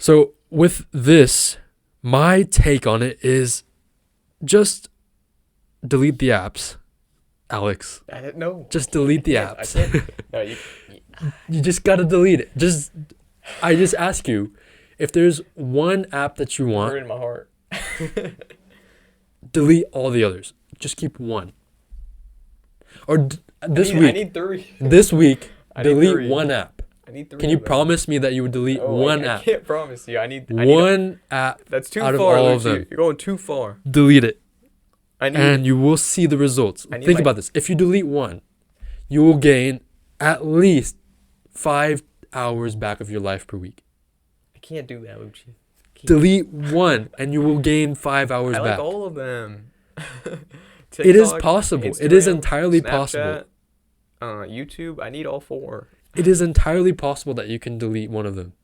So with this, my take on it is just delete the apps, Alex. No. Just delete the I apps. can't. No, You just gotta delete it. I just ask you, if there's one app that you you're want, hurting my heart. delete all the others. Just keep one. Or this I week, need 3. this week, I need delete 3. one app. I need 3. Can you of them. promise me that you would delete No, one I app? can't promise you. I need One app, That's too out of far, all Luchi. of them. You're going too far. delete it, I need. and you will see the results. I need Think my- about this. If you delete one, you will gain at least 5 hours back of your life per week. I can't do that, Luchi. Delete one, and you will gain 5 hours I back. like all of them. It is TikTok, possible. It is Instagram, entirely Snapchat, possible. YouTube. I need all 4. It is entirely possible that you can delete one of them.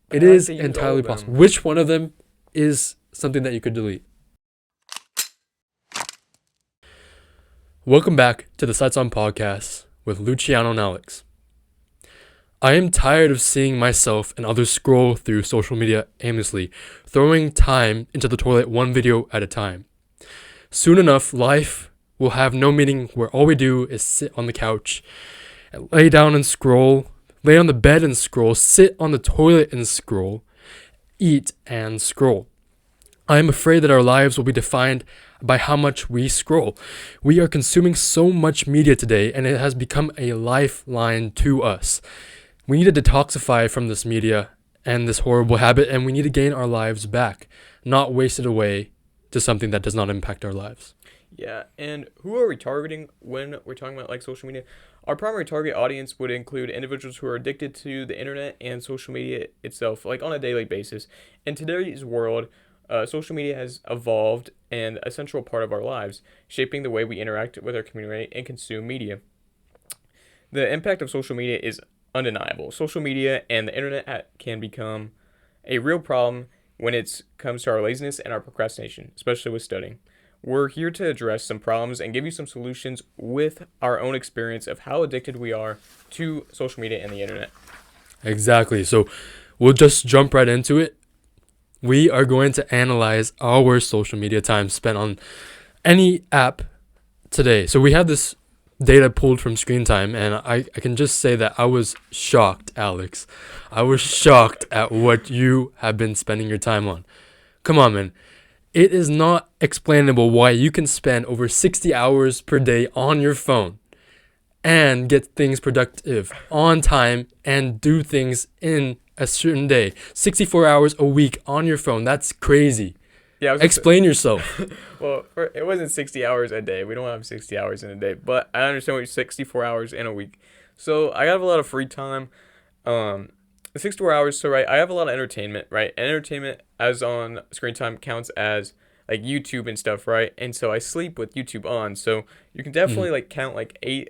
But It I like is to use all entirely of them. possible. Which one of them is something that you could delete? Welcome back to the Sights On Podcast with Luciano and Alex. I am tired of seeing myself and others scroll through social media aimlessly, throwing time into the toilet one video at a time. Soon enough, life will have no meaning where all we do is sit on the couch, and lay down and scroll, lay on the bed and scroll, sit on the toilet and scroll, eat and scroll. I am afraid that our lives will be defined by how much we scroll. We are consuming so much media today, and it has become a lifeline to us. We need to detoxify from this media and this horrible habit, and we need to gain our lives back, not waste it away to something that does not impact our lives. Yeah, and who are we targeting when we're talking about like social media? Our primary target audience would include individuals who are addicted to the internet and social media itself, like on a daily basis. In today's world, social media has evolved and a central part of our lives, shaping the way we interact with our community and consume media. The impact of social media is undeniable. Social media and the internet can become a real problem when it comes to our laziness and our procrastination, especially with studying. We're here to address some problems and give you some solutions with our own experience of how addicted we are to social media and the internet. Exactly. So we'll just jump right into it. We are going to analyze our social media time spent on any app today. So we have this data pulled from Screen Time, and I can just say that I was shocked, Alex. I was shocked at what you have been spending your time on. Come on, man. It is not explainable why you can spend over 60 hours per day on your phone and get things productive on time and do things in a certain day. 64 hours a week on your phone. That's crazy. Yeah, Explain yourself. Well, it wasn't 60 hours a day. We don't have 60 hours in a day, but I understand what you're 64 hours in a week. So I have a lot of free time. 64 hours. So right, I have a lot of entertainment. Right, and entertainment as on Screen Time counts as like YouTube and stuff. Right, and so I sleep with YouTube on. So you can definitely like count like 8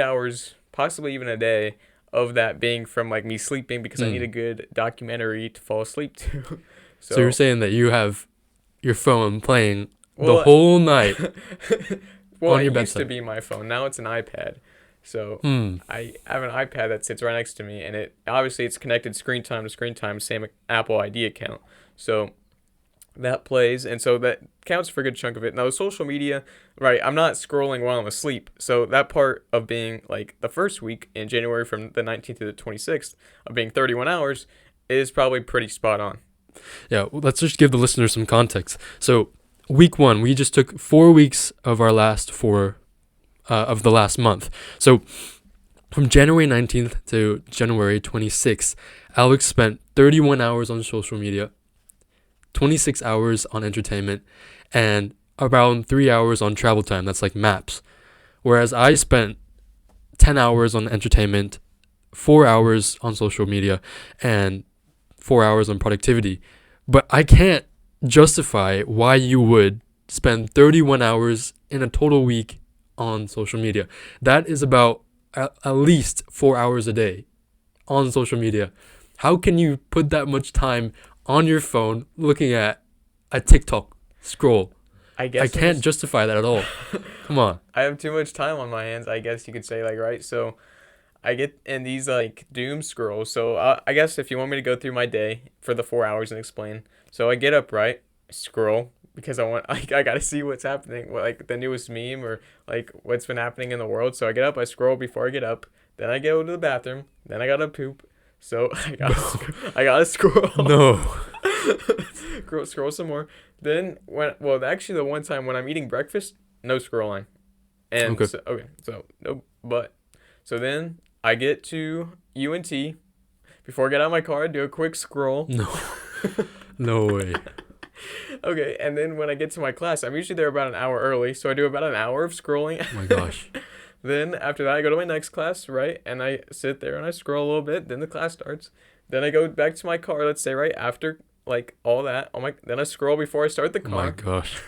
hours, possibly even a day, of that being from like me sleeping because I need a good documentary to fall asleep to. So you're saying that you have your phone playing the Well, whole night well, on your it used to bedside. be my phone. Now it's an iPad. So Hmm. I have an iPad that sits right next to me, and it's connected Screen Time to Screen Time, same Apple ID account. So that plays, and so that counts for a good chunk of it. Now, social media, right, I'm not scrolling while I'm asleep. So that part of being like the first week in January from the 19th to the 26th of being 31 hours is probably pretty spot on. Yeah, well, let's just give the listeners some context. So week 1, we just took 4 weeks of our last 4 of the last month. So from January 19th to January 26th, Alex spent 31 hours on social media, 26 hours on entertainment, and around 3 hours on travel time. That's like maps. Whereas I spent 10 hours on entertainment, 4 hours on social media, and 4 hours on productivity. But I can't justify why you would spend 31 hours in a total week on social media. That is about at least 4 hours a day on social media. How can you put that much time on your phone looking at a TikTok scroll? I guess I can't justify that at all. Come on. I have too much time on my hands, I guess you could say, like, right? So I get in these like doom scrolls. So I guess if you want me to go through my day for the 4 hours and explain, so I get up, right, scroll because I gotta see what's happening, what, like the newest meme or like what's been happening in the world. So I get up, I scroll before I get up, then I go to the bathroom, then I gotta poop. So I gotta scroll. No. Scroll some more. Then actually the one time when I'm eating breakfast, no scrolling. And Okay. so no, but so then I get to UNT. Before I get out of my car, I do a quick scroll. No. No way. Okay, and then when I get to my class, I'm usually there about an hour early, so I do about an hour of scrolling. Oh my gosh. Then after that, I go to my next class, right? And I sit there and I scroll a little bit. Then the class starts. Then I go back to my car. Let's say right after like all that. Then I scroll before I start the Oh my car. gosh.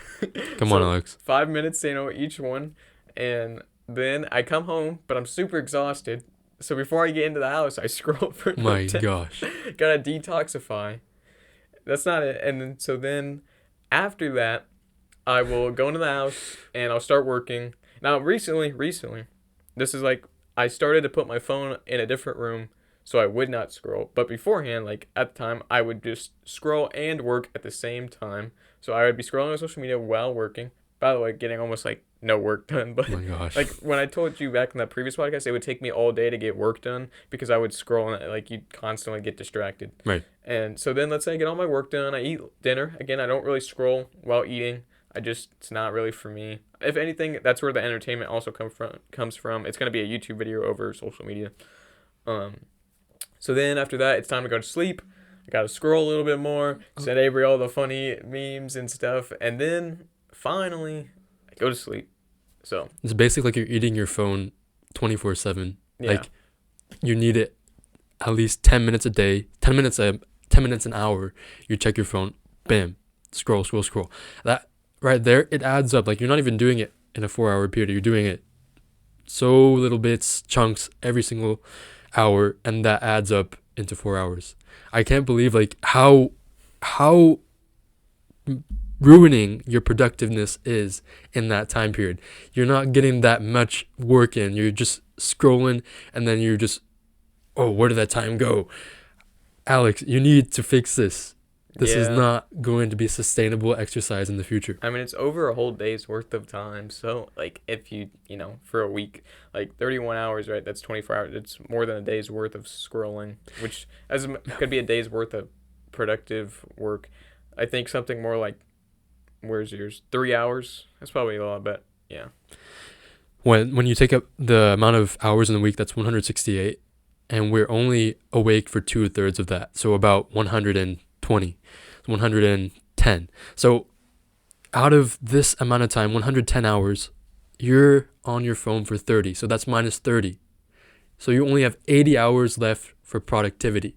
Come on, Alex. 5 minutes, each one, and then I come home, but I'm super exhausted. So before I get into the house, I scroll for Oh my 10. gosh. Gotta detoxify. That's not it. And then after that, I will go into the house and I'll start working. Now, recently, this is like I started to put my phone in a different room so I would not scroll. But beforehand, like at the time, I would just scroll and work at the same time. So I would be scrolling on social media while working. By the way, getting almost like no work done. But Oh my gosh. like when I told you back in that previous podcast, it would take me all day to get work done because I would scroll and like you'd constantly get distracted. Right. And so then let's say I get all my work done. I eat dinner. Again, I don't really scroll while eating. It's not really for me. If anything, that's where the entertainment also comes from. It's going to be a YouTube video over social media. So then after that, it's time to go to sleep. I got to scroll a little bit more, send Avery all the funny memes and stuff. And then finally, I go to sleep. So It's basically like you're eating your phone 24/7. yeah. Like you need it at least 10 minutes a day, 10 minutes an hour. You check your phone, bam, scroll. That right there, it adds up. Like you're not even doing it in a 4 hour period. You're doing it so little bits, chunks every single hour, and that adds up into 4 hours. I can't believe like how ruining your productiveness is in that time period. You're not getting that much work in. You're just scrolling, and then you're just, oh, where did that time go? Alex, you need to fix this. This is Yeah. not going to be sustainable exercise in the future. I mean, it's over a whole day's worth of time. So, like, if for a week, like 31 hours, right? That's 24 hours. It's more than a day's worth of scrolling, which could be a day's worth of productive work. I think something more like, where's yours? 3 hours? That's probably a lot, but yeah. When you take up the amount of hours in the week, that's 168, and we're only awake for 2/3 of that. So about 120, 110. So out of this amount of time, 110 hours, you're on your phone for 30. So that's minus 30. So you only have 80 hours left for productivity.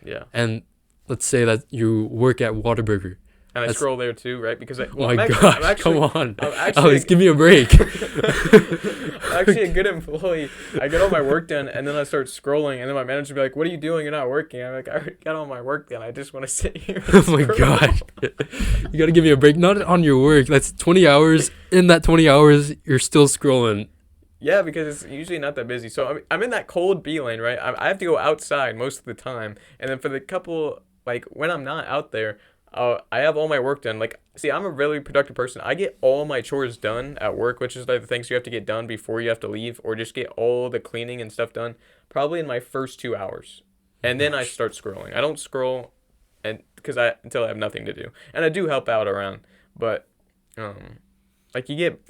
Yeah. And let's say that you work at Whataburger. And I scroll there too, right? Because Oh my gosh, come on. I'm Alex, give me a break. I'm actually a good employee. I get all my work done, and then I start scrolling, and then my manager will be like, "What are you doing? You're not working." I'm like, "I already got all my work done. I just want to sit here." Oh my gosh. You got to give me a break. Not on your work. That's 20 hours. In that 20 hours, you're still scrolling. Yeah, because it's usually not that busy. So I'm in that cold bee lane, right? I have to go outside most of the time, and then for the couple, like when I'm not out there, I have all my work done. Like, see, I'm a really productive person. I get all my chores done at work, which is like the things you have to get done before you have to leave, or just get all the cleaning and stuff done, probably in my first 2 hours, and then I start scrolling. I don't scroll, until I have nothing to do, and I do help out around, but like you get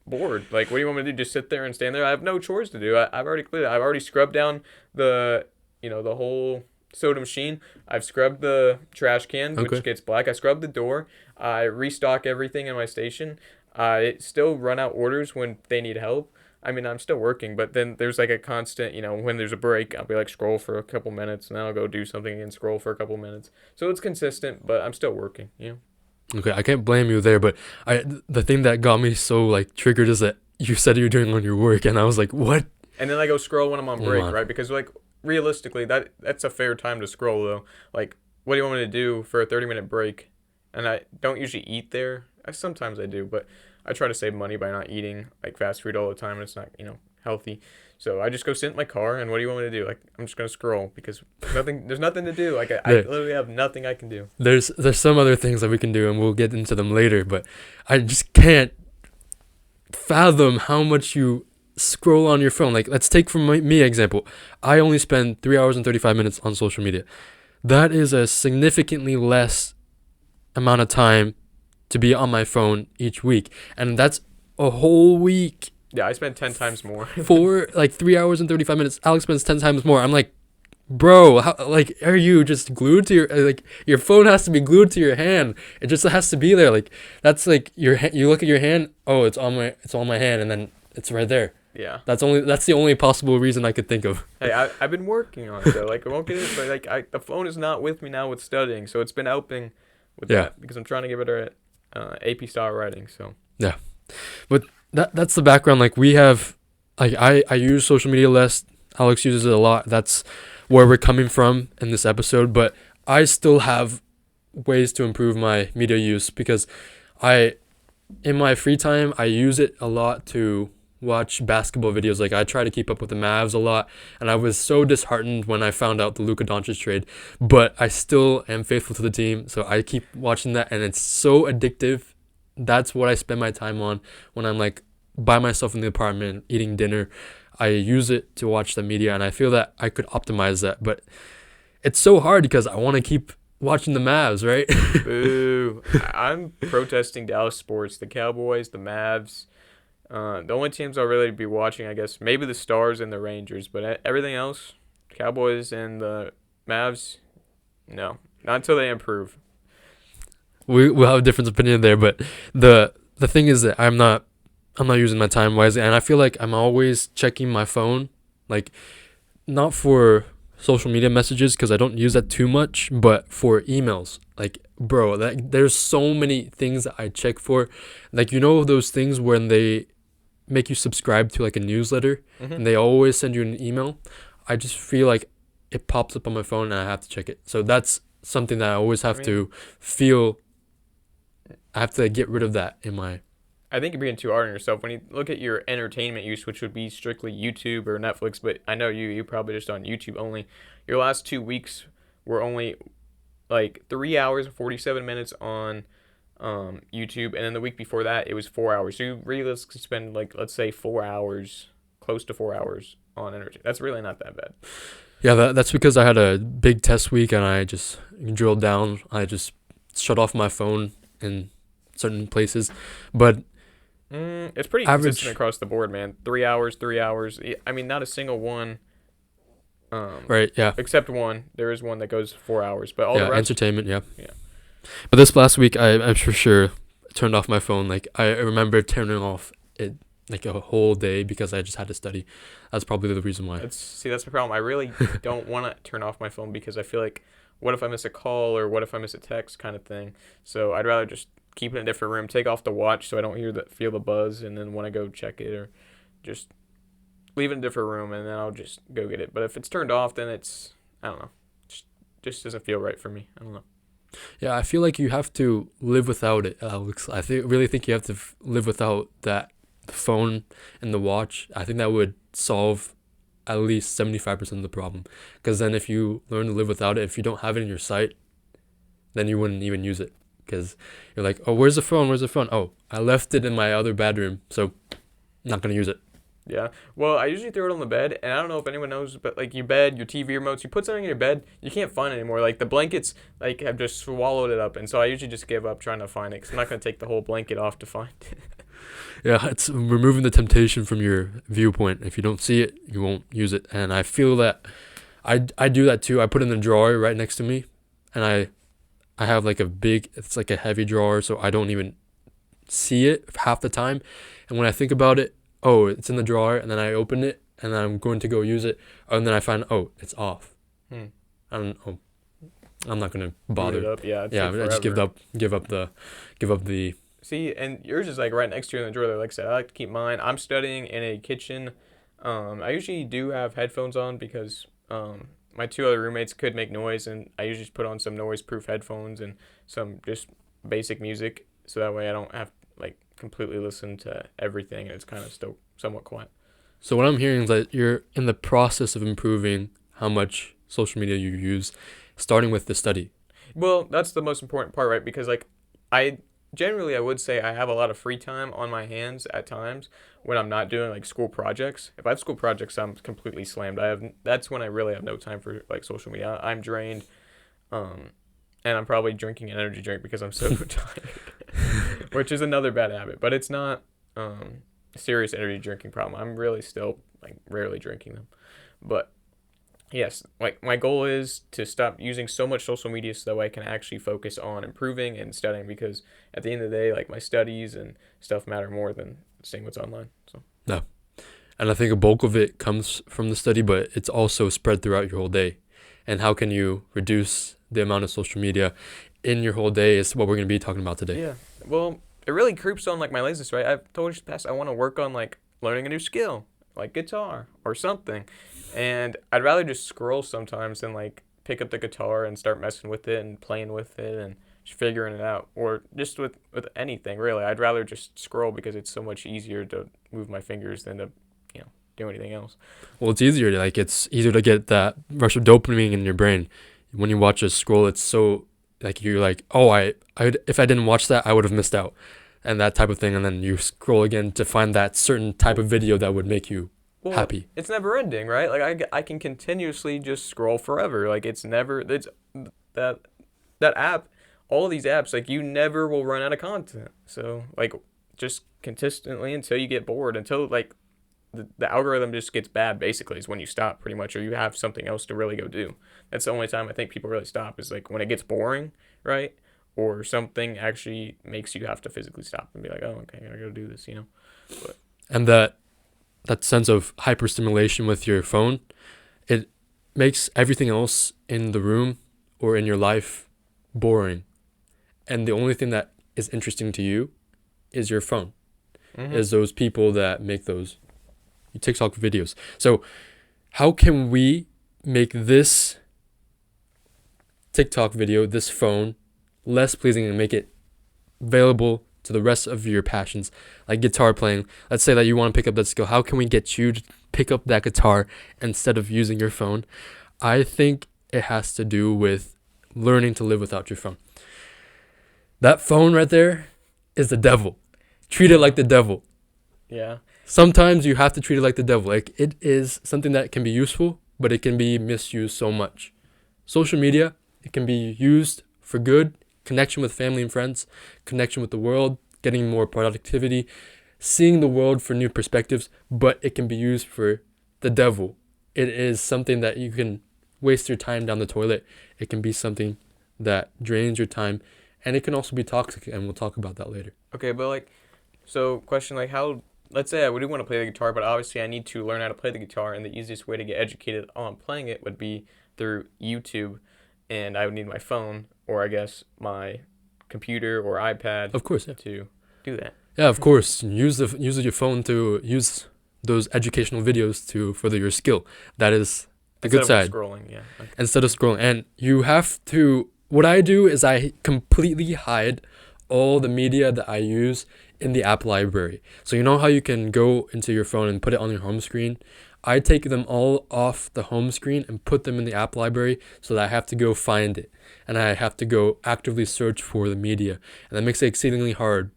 bored. Like, what do you want me to do? Just sit there and stand there? I have no chores to do. I've already cleared it. I've already scrubbed down the whole soda machine. I've scrubbed the trash can, which gets black. I scrubbed the door. I restock everything in my station. I still run out orders when they need help. I mean, I'm still working, but then there's like a constant, when there's a break, I'll be like scroll for a couple minutes, and then I'll go do something and scroll for a couple minutes. So it's consistent, but I'm still working, Okay, I can't blame you there, but the thing that got me so like triggered is that you said you were doing on your work, and I was like, what? And then I go scroll when I'm on break, right? Because like realistically, that's a fair time to scroll though. Like, what do you want me to do for a 30-minute break? And I don't usually eat there. Sometimes I do, but I try to save money by not eating like fast food all the time. And it's not healthy. So I just go sit in my car, and what do you want me to do? Like, I'm just gonna scroll because there's nothing to do. Like, I literally have nothing I can do. There's some other things that we can do, and we'll get into them later. But I just can't fathom how much you scroll on your phone. Like, let's take from me example. I only spend 3 hours and 35 minutes on social media. That is a significantly less amount of time to be on my phone each week, and that's a whole week. Yeah, I spend 10 times more. For like 3 hours and 35 minutes, Alex spends 10 times more. I'm like, bro, how, like, are you just glued to your, like, your phone has to be glued to your hand. It just has to be there. Like, that's like you look at your hand, oh, it's on my hand, and then it's right there. Yeah. That's the only possible reason I could think of. Hey, I've been working on it though. Like, I won't get it, but like, the phone is not with me now with studying, so it's been helping with that because I'm trying to get better at AP style writing. So yeah, but that's the background. Like, we have, like, I use social media less. Alex uses it a lot. That's where we're coming from in this episode. But I still have ways to improve my media use because in my free time, I use it a lot to watch basketball videos. Like, I try to keep up with the Mavs a lot, and I was so disheartened when I found out the Luka Doncic trade, but I still am faithful to the team, so I keep watching that, and it's so addictive. That's what I spend my time on when I'm like by myself in the apartment eating dinner. I use it to watch the media, and I feel that I could optimize that, but it's so hard because I want to keep watching the Mavs, right? boo. I'm protesting Dallas sports, the Cowboys, the Mavs. The only teams I'll really be watching, I guess, maybe the Stars and the Rangers, but everything else, Cowboys and the Mavs, no, not until they improve. We'll have a different opinion there, but the thing is that I'm not using my time wisely, and I feel like I'm always checking my phone, like, not for social media messages because I don't use that too much, but for emails. Like, bro, there's so many things that I check for, like, those things when they make you subscribe to like a newsletter, and they always send you an email. I just feel like it pops up on my phone and I have to check it. So that's something that I always have to feel. I have to get rid of that in my. I think you're being too hard on yourself when you look at your entertainment use, which would be strictly YouTube or Netflix. But I know you probably just on YouTube only. Your last 2 weeks were only like 3 hours and 47 minutes on YouTube, and then the week before that it was 4 hours. So you realistically spend, like, let's say 4 hours, close to 4 hours on entertainment. That's really not that bad. Yeah, that's because I had a big test week and I just drilled down. I just shut off my phone in certain places, but it's pretty average, consistent across the board, man. 3 hours, 3 hours. I mean, not a single one. Right, yeah. Except one. There is one that goes 4 hours, but all the rest. Entertainment, yeah. Yeah. But this last week, I'm for sure turned off my phone. Like, I remember turning off it like a whole day because I just had to study. That's probably the reason why. That's the problem. I really don't want to turn off my phone because I feel like, what if I miss a call or what if I miss a text kind of thing. So I'd rather just keep it in a different room, take off the watch so I don't feel the buzz, and then when I go check it, or just leave it in a different room and then I'll just go get it. But if it's turned off, then it's, I don't know, just doesn't feel right for me. I don't know. Yeah, I feel like you have to live without it, Alex. I really think you have to live without the phone and the watch. I think that would solve at least 75% of the problem. Because then if you learn to live without it, if you don't have it in your sight, then you wouldn't even use it. Because you're like, oh, where's the phone? Where's the phone? Oh, I left it in my other bedroom, so I'm not going to use it. Yeah. Well, I usually throw it on the bed, and I don't know if anyone knows, but like your bed, your TV remotes, you put something in your bed, you can't find it anymore. Like the blankets, like have just swallowed it up, and so I usually just give up trying to find it because I'm not gonna take the whole blanket off to find it. Yeah, it's removing the temptation from your viewpoint. If you don't see it, you won't use it. And I feel that I do that too. I put it in the drawer right next to me, and I have like it's like a heavy drawer, so I don't even see it half the time. And when I think about it, oh, it's in the drawer, and then I open it, and then I'm going to go use it, and then I find, oh, it's off. I'm not gonna bother. Boot it up, yeah. I just give up the. See, and yours is like right next to you in the drawer. There, like I said, I like to keep mine. I'm studying in a kitchen. I usually do have headphones on because my two other roommates could make noise, and I usually just put on some noise-proof headphones and some just basic music, so that way I don't have like completely listen to everything, and it's kind of still somewhat quiet. So what I'm hearing is that you're in the process of improving how much social media you use, starting with the study. Well, that's the most important part, right? Because like I generally I would say I have a lot of free time on my hands at times when I'm not doing like school projects. If I have school projects, I'm completely slammed. That's when I really have no time for like social media. I'm drained, um, and I'm probably drinking an energy drink because I'm so tired, which is another bad habit. But it's not a serious energy drinking problem. I'm really still like rarely drinking them, but yes, like my goal is to stop using so much social media so that way I can actually focus on improving and studying because at the end of the day, like my studies and stuff matter more than seeing what's online. So No. And I think a bulk of it comes from the study, but it's also spread throughout your whole day. And how can you reduce the amount of social media in your whole day is what we're going to be talking about today. yeah, well, it really creeps on like my laziness, right? I've told you in the past I want to work on like learning a new skill, like guitar or something, and I'd rather just scroll sometimes than like pick up the guitar and start messing with it and playing with it and just figuring it out, or just with anything really. I'd rather just scroll because it's so much easier to move my fingers than to do anything else. Well, it's easier. Like it's easier to get that rush of dopamine in your brain. When you watch a scroll, it's so like you're like, oh, if I didn't watch that, I would have missed out, and that type of thing. And then you scroll again to find that certain type of video that would make you happy. It's never ending, right? Like I can continuously just scroll forever. Like it's that that app, all of these apps, like you never will run out of content. So like just consistently until you get bored, until like the algorithm just gets bad basically is when you stop pretty much, or you have something else to really go do. That's the only time I think people really stop is like when it gets boring, right? Or something actually makes you have to physically stop and be like, oh, okay, I gotta go do this. But And that sense of hyperstimulation with your phone, it makes everything else in the room or in your life boring. And the only thing that is interesting to you is your phone, is those people that make those TikTok videos. So how can we make this TikTok video, this phone, less pleasing and make it available to the rest of your passions, like guitar playing? Let's say that you want to pick up that skill. How can we get you to pick up that guitar instead of using your phone? I think it has to do with learning to live without your phone. That phone right there is the devil. Treat it like the devil. yeah. Sometimes you have to treat it like the devil. Like it is something that can be useful, but it can be misused so much. Social media, it can be used for good, connection with family and friends, connection with the world, getting more productivity, seeing the world for new perspectives, but it can be used for the devil. It is something that you can waste your time down the toilet. It can be something that drains your time, and it can also be toxic, and we'll talk about that later. Okay, but like, so question like how. Let's say I would want to play the guitar, but obviously I need to learn how to play the guitar, and the easiest way to get educated on playing it would be through YouTube, and I would need my phone or I guess my computer or iPad Of course, yeah. to do that. Yeah, of course. Use your phone to use those educational videos to further your skill. That is the good Instead of side. scrolling, yeah. Okay. Instead of scrolling. And you have to, what I do is I completely hide all the media that I use in the app library. So you know how you can go into your phone and put it on your home screen? I take them all off the home screen and put them in the app library so that I have to go find it. And I have to go actively search for the media. And that makes it exceedingly hard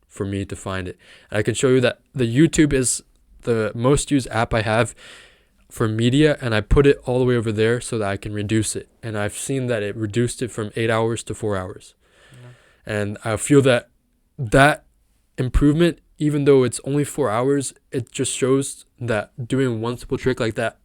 for me to find it. And I can show you that the YouTube is the most used app I have for media, and I put it all the way over there so that I can reduce it. And I've seen that it reduced it from 8 hours to 4 hours. Yeah. And I feel that improvement, even though it's only 4 hours, it just shows that doing one simple trick like that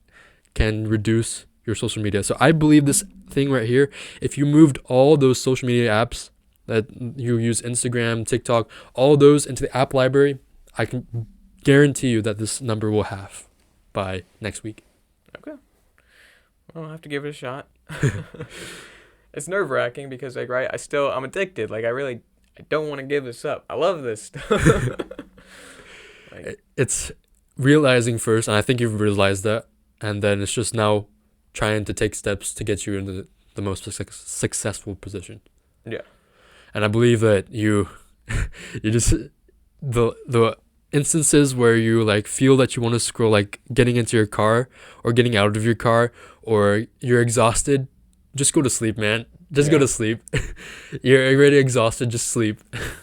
can reduce your social media. So I believe this thing right here, if you moved all those social media apps that you use, Instagram, TikTok, all those into the app library, I can guarantee you that this number will halve by next week. Okay. Well, I'll have to give it a shot. It's nerve-wracking because like I'm addicted. Like I don't want to give this up. I love this stuff. It's realizing first, and I think you've realized that, and then it's just now trying to take steps to get you into the most successful position. Yeah. And I believe that you just the instances where you like feel that you want to scroll, like getting into your car or getting out of your car, or you're exhausted, just go to sleep, man. Just go Yeah. to sleep. You're already exhausted, just sleep.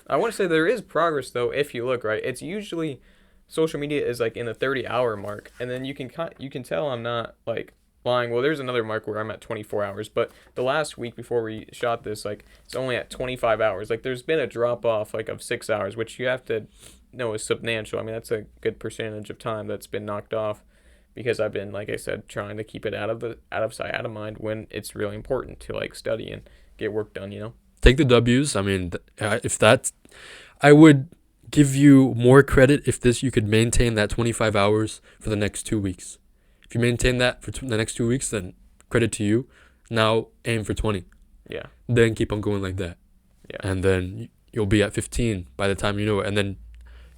I want to say there is progress though if you look right. It's usually social media is like in the 30-hour mark, and then you can tell I'm not like lying. Well, there's another mark where I'm at 24 hours, but the last week before we shot this, like it's only at 25 hours. Like there's been a drop off like of 6 hours, which you have to know is substantial. I mean that's a good percentage of time that's been knocked off because I've been, like I said, trying to keep it out of sight, out of mind when it's really important to like study and get work done. Take the W's. I mean, if that's, I would give you more credit if this you could maintain that 25 hours for the next 2 weeks. If you maintain that for the next 2 weeks, then credit to you. Now aim for 20. Yeah. Then keep on going like that. Yeah. And then you'll be at 15 by the time you know it. And then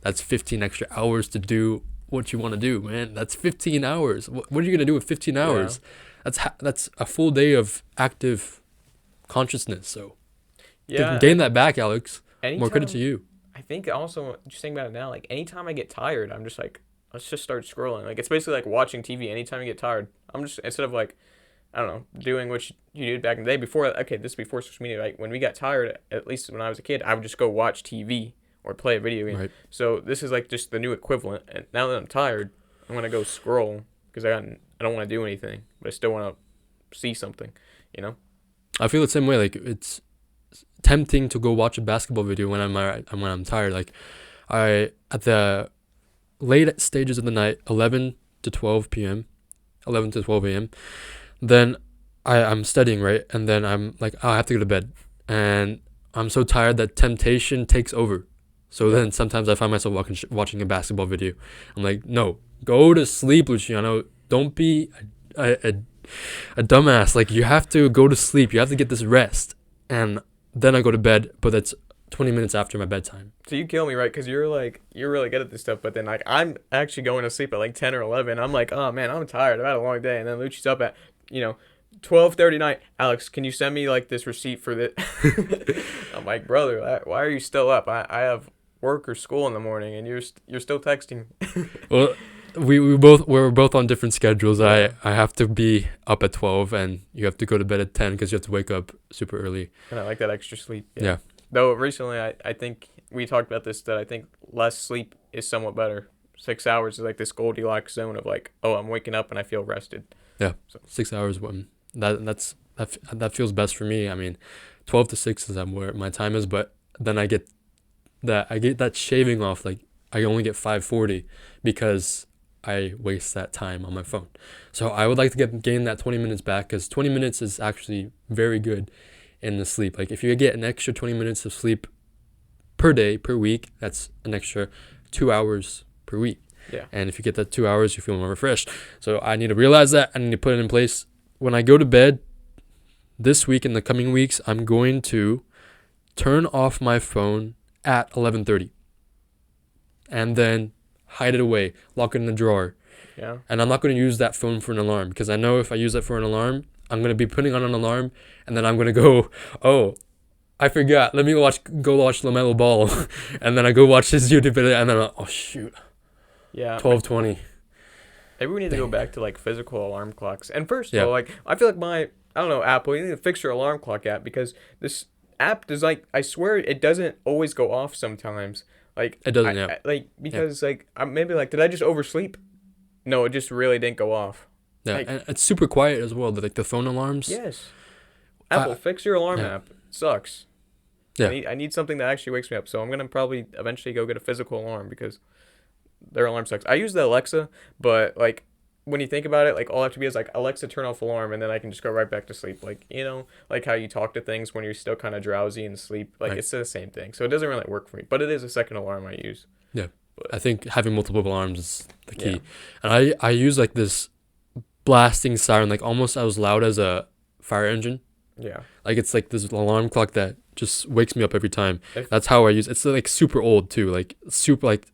that's 15 extra hours to do what you want to do, man. That's 15 hours. What are you going to do with 15 hours? That's a full day of active consciousness. So Yeah. gain that back, Alex. Anytime, More credit to you. I think also just thinking about it now, like anytime I get tired, I'm just like, let's just start scrolling. Like it's basically like watching TV. Anytime you get tired, I'm just instead of like, I don't know, doing what you did back in the day before. Okay, this is before social media. Like when we got tired, at least when I was a kid, I would just go watch TV or play a video game. Right. So this is like just the new equivalent. And now that I'm tired, I'm gonna go scroll because I don't want to do anything, but I still want to see something. I feel the same way. Like it's tempting to go watch a basketball video when I'm tired. Like at the late stages of the night, 11 to 12 p.m., 11 to 12 a.m. Then I'm studying, right? And then I'm like, oh, I have to go to bed. And I'm so tired that temptation takes over. So then sometimes I find myself watching a basketball video. I'm like, no, go to sleep, Luciano. Don't be a dumbass. Like, you have to go to sleep. You have to get this rest. And then I go to bed, but that's 20 minutes after my bedtime. So you kill me, right? Because you're really good at this stuff, but then like I'm actually going to sleep at like 10 or 11. I'm like, oh man, I'm tired. I've had a long day. And then Luchi's up at 12:30 night. Alex, can you send me like this receipt for this? I'm like, brother, why are you still up? I have work or school in the morning, and you're still texting. Well, we're both on different schedules. Yeah. I have to be up at 12, and you have to go to bed at 10 because you have to wake up super early. And I like that extra sleep. Yeah. Though recently, I think we talked about this, that I think less sleep is somewhat better. 6 hours is like this Goldilocks zone of like, oh, I'm waking up and I feel rested. Yeah. So 6 hours. That feels best for me. I mean, 12 to 6 is where my time is, but then I get that shaving off. Like I only get 5:40 because I waste that time on my phone. So I would like to gain that 20 minutes back, because 20 minutes is actually very good in the sleep. Like if you get an extra 20 minutes of sleep per day, per week, that's an extra 2 hours per week. Yeah. And if you get that 2 hours, you feel more refreshed. So I need to realize that. I need to put it in place. When I go to bed this week, in the coming weeks, I'm going to turn off my phone at 11:30 and then hide it away, lock it in the drawer. Yeah. And I'm not going to use that phone for an alarm, because I know if I use it for an alarm, I'm going to be putting on an alarm, and then I'm going to go, oh, I forgot. Let me go watch LaMelo Ball. And then I go watch his YouTube video, and then oh, shoot. Yeah. 12:20. Maybe we need to go back to like physical alarm clocks. And first of Yeah. all, like I feel like I don't know, Apple, you need to fix your alarm clock app, because this app does, like, I swear it doesn't always go off sometimes. Like It doesn't, because like maybe like, did I just oversleep? No, it just really didn't go off. Yeah, Like, and it's super quiet as well. Like the phone alarms. yes. Apple, fix your alarm yeah. app. It sucks. Yeah. I need something that actually wakes me up. So I'm gonna probably eventually go get a physical alarm, because their alarm sucks. I use the Alexa, but like when you think about it, like all I have to be is like, Alexa, turn off alarm, and then I can just go right back to sleep. Like, like how you talk to things when you're still kind of drowsy and sleep. Like, right. It's the same thing. So it doesn't really work for me, but it is a second alarm I use. Yeah. But I think having multiple alarms is the key. Yeah. And I use like this blasting siren, like almost as loud as a fire engine. Yeah. Like it's like this alarm clock that just wakes me up every time. That's how I use it. It's like super old too. Like super like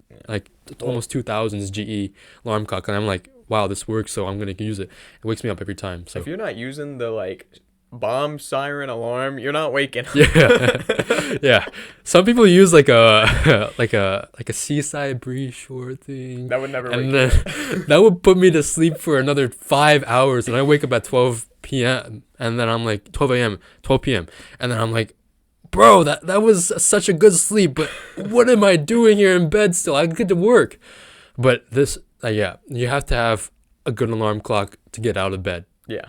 almost 2000s GE alarm clock, and I'm like, wow, this works, so I'm gonna use it. It wakes me up every time. So if you're not using the like bomb siren alarm, you're not waking up. Yeah. Yeah. Some people use like a like a seaside breeze shore thing. That would never wake And me then up. that would put me to sleep for another 5 hours, and I wake up at 12 p.m. and then I'm like 12 a.m., 12 p.m. and then I'm like, bro, that was such a good sleep, but what am I doing here in bed still? I get to work. But this, yeah, you have to have a good alarm clock to get out of bed. Yeah.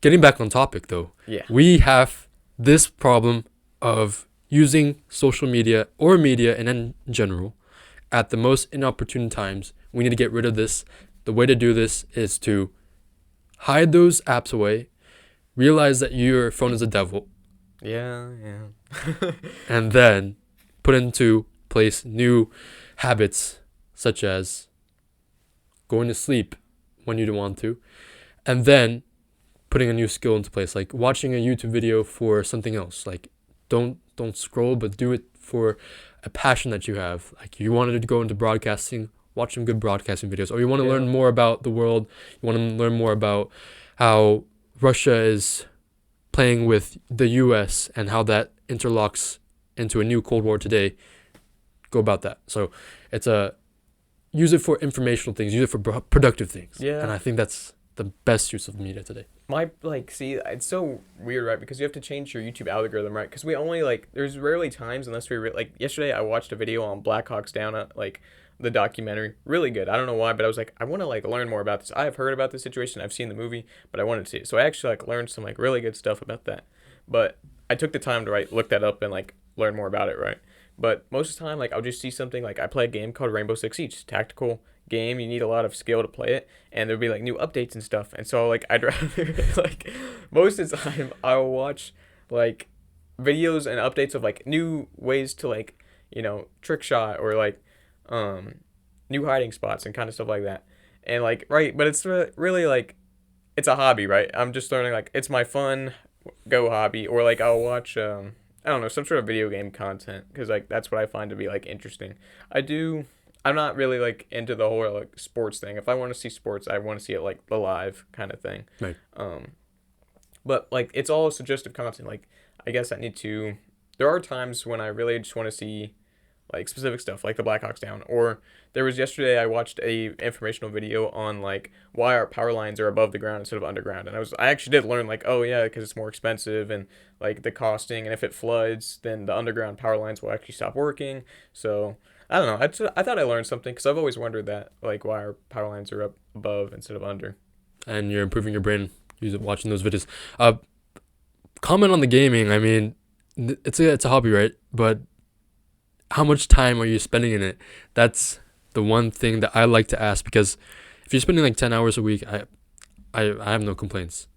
Getting back on topic though, Yeah. we have this problem of using social media or media in general at the most inopportune times. We need to get rid of this. The way to do this is to hide those apps away, realize that your phone is a devil, Yeah. and then put into place new habits such as going to sleep when you don't want to, and then putting a new skill into place, like watching a YouTube video for something else. Like don't scroll, but do it for a passion that you have. Like you wanted to go into broadcasting, watch some good broadcasting videos, or you want to learn more about the world, you want to learn more about how Russia is playing with the US and how that interlocks into a new Cold War today. Go about that. So it's use it for informational things, use it for productive things. Yeah. And I think that's the best use of media today. See, it's so weird, right? Because you have to change your YouTube algorithm, right? Because we only, there's rarely times unless yesterday I watched a video on Black Hawks Down, the documentary. Really good. I don't know why, but I was like, I want to, learn more about this. I've heard about this situation. I've seen the movie, but I wanted to see it. So I actually, learned some, really good stuff about that. But I took the time to, look that up and, learn more about it, right? But most of the time, I'll just see something, I play a game called Rainbow Six Siege. Tactical game. You need a lot of skill to play it. And there'll be, new updates and stuff. And so, I'd rather, most of the time, I'll watch, videos and updates of, new ways to, trick shot or, new hiding spots and kind of stuff like that. And, right, but it's really, it's a hobby, right? I'm just learning, it's my fun go hobby. Or, I'll watch, I don't know, some sort of video game content, because that's what I find to be interesting. I'm not really into the whole sports thing. If I want to see sports, I want to see it the live kind of thing. Right. But it's all suggestive content. I guess I need to. There are times when I really just want to see specific stuff, like the Black Hawks Down. Or there was yesterday I watched a informational video on why our power lines are above the ground instead of underground, and I actually did learn oh yeah, because it's more expensive and the costing, and if it floods then the underground power lines will actually stop working. So I don't know. I thought I learned something, because I've always wondered that why our power lines are up above instead of under. And you're improving your brain watching those videos. Comment on the gaming. I mean, it's a hobby, right? But how much time are you spending in it? That's the one thing that I like to ask, because if you're spending 10 hours a week, I have no complaints.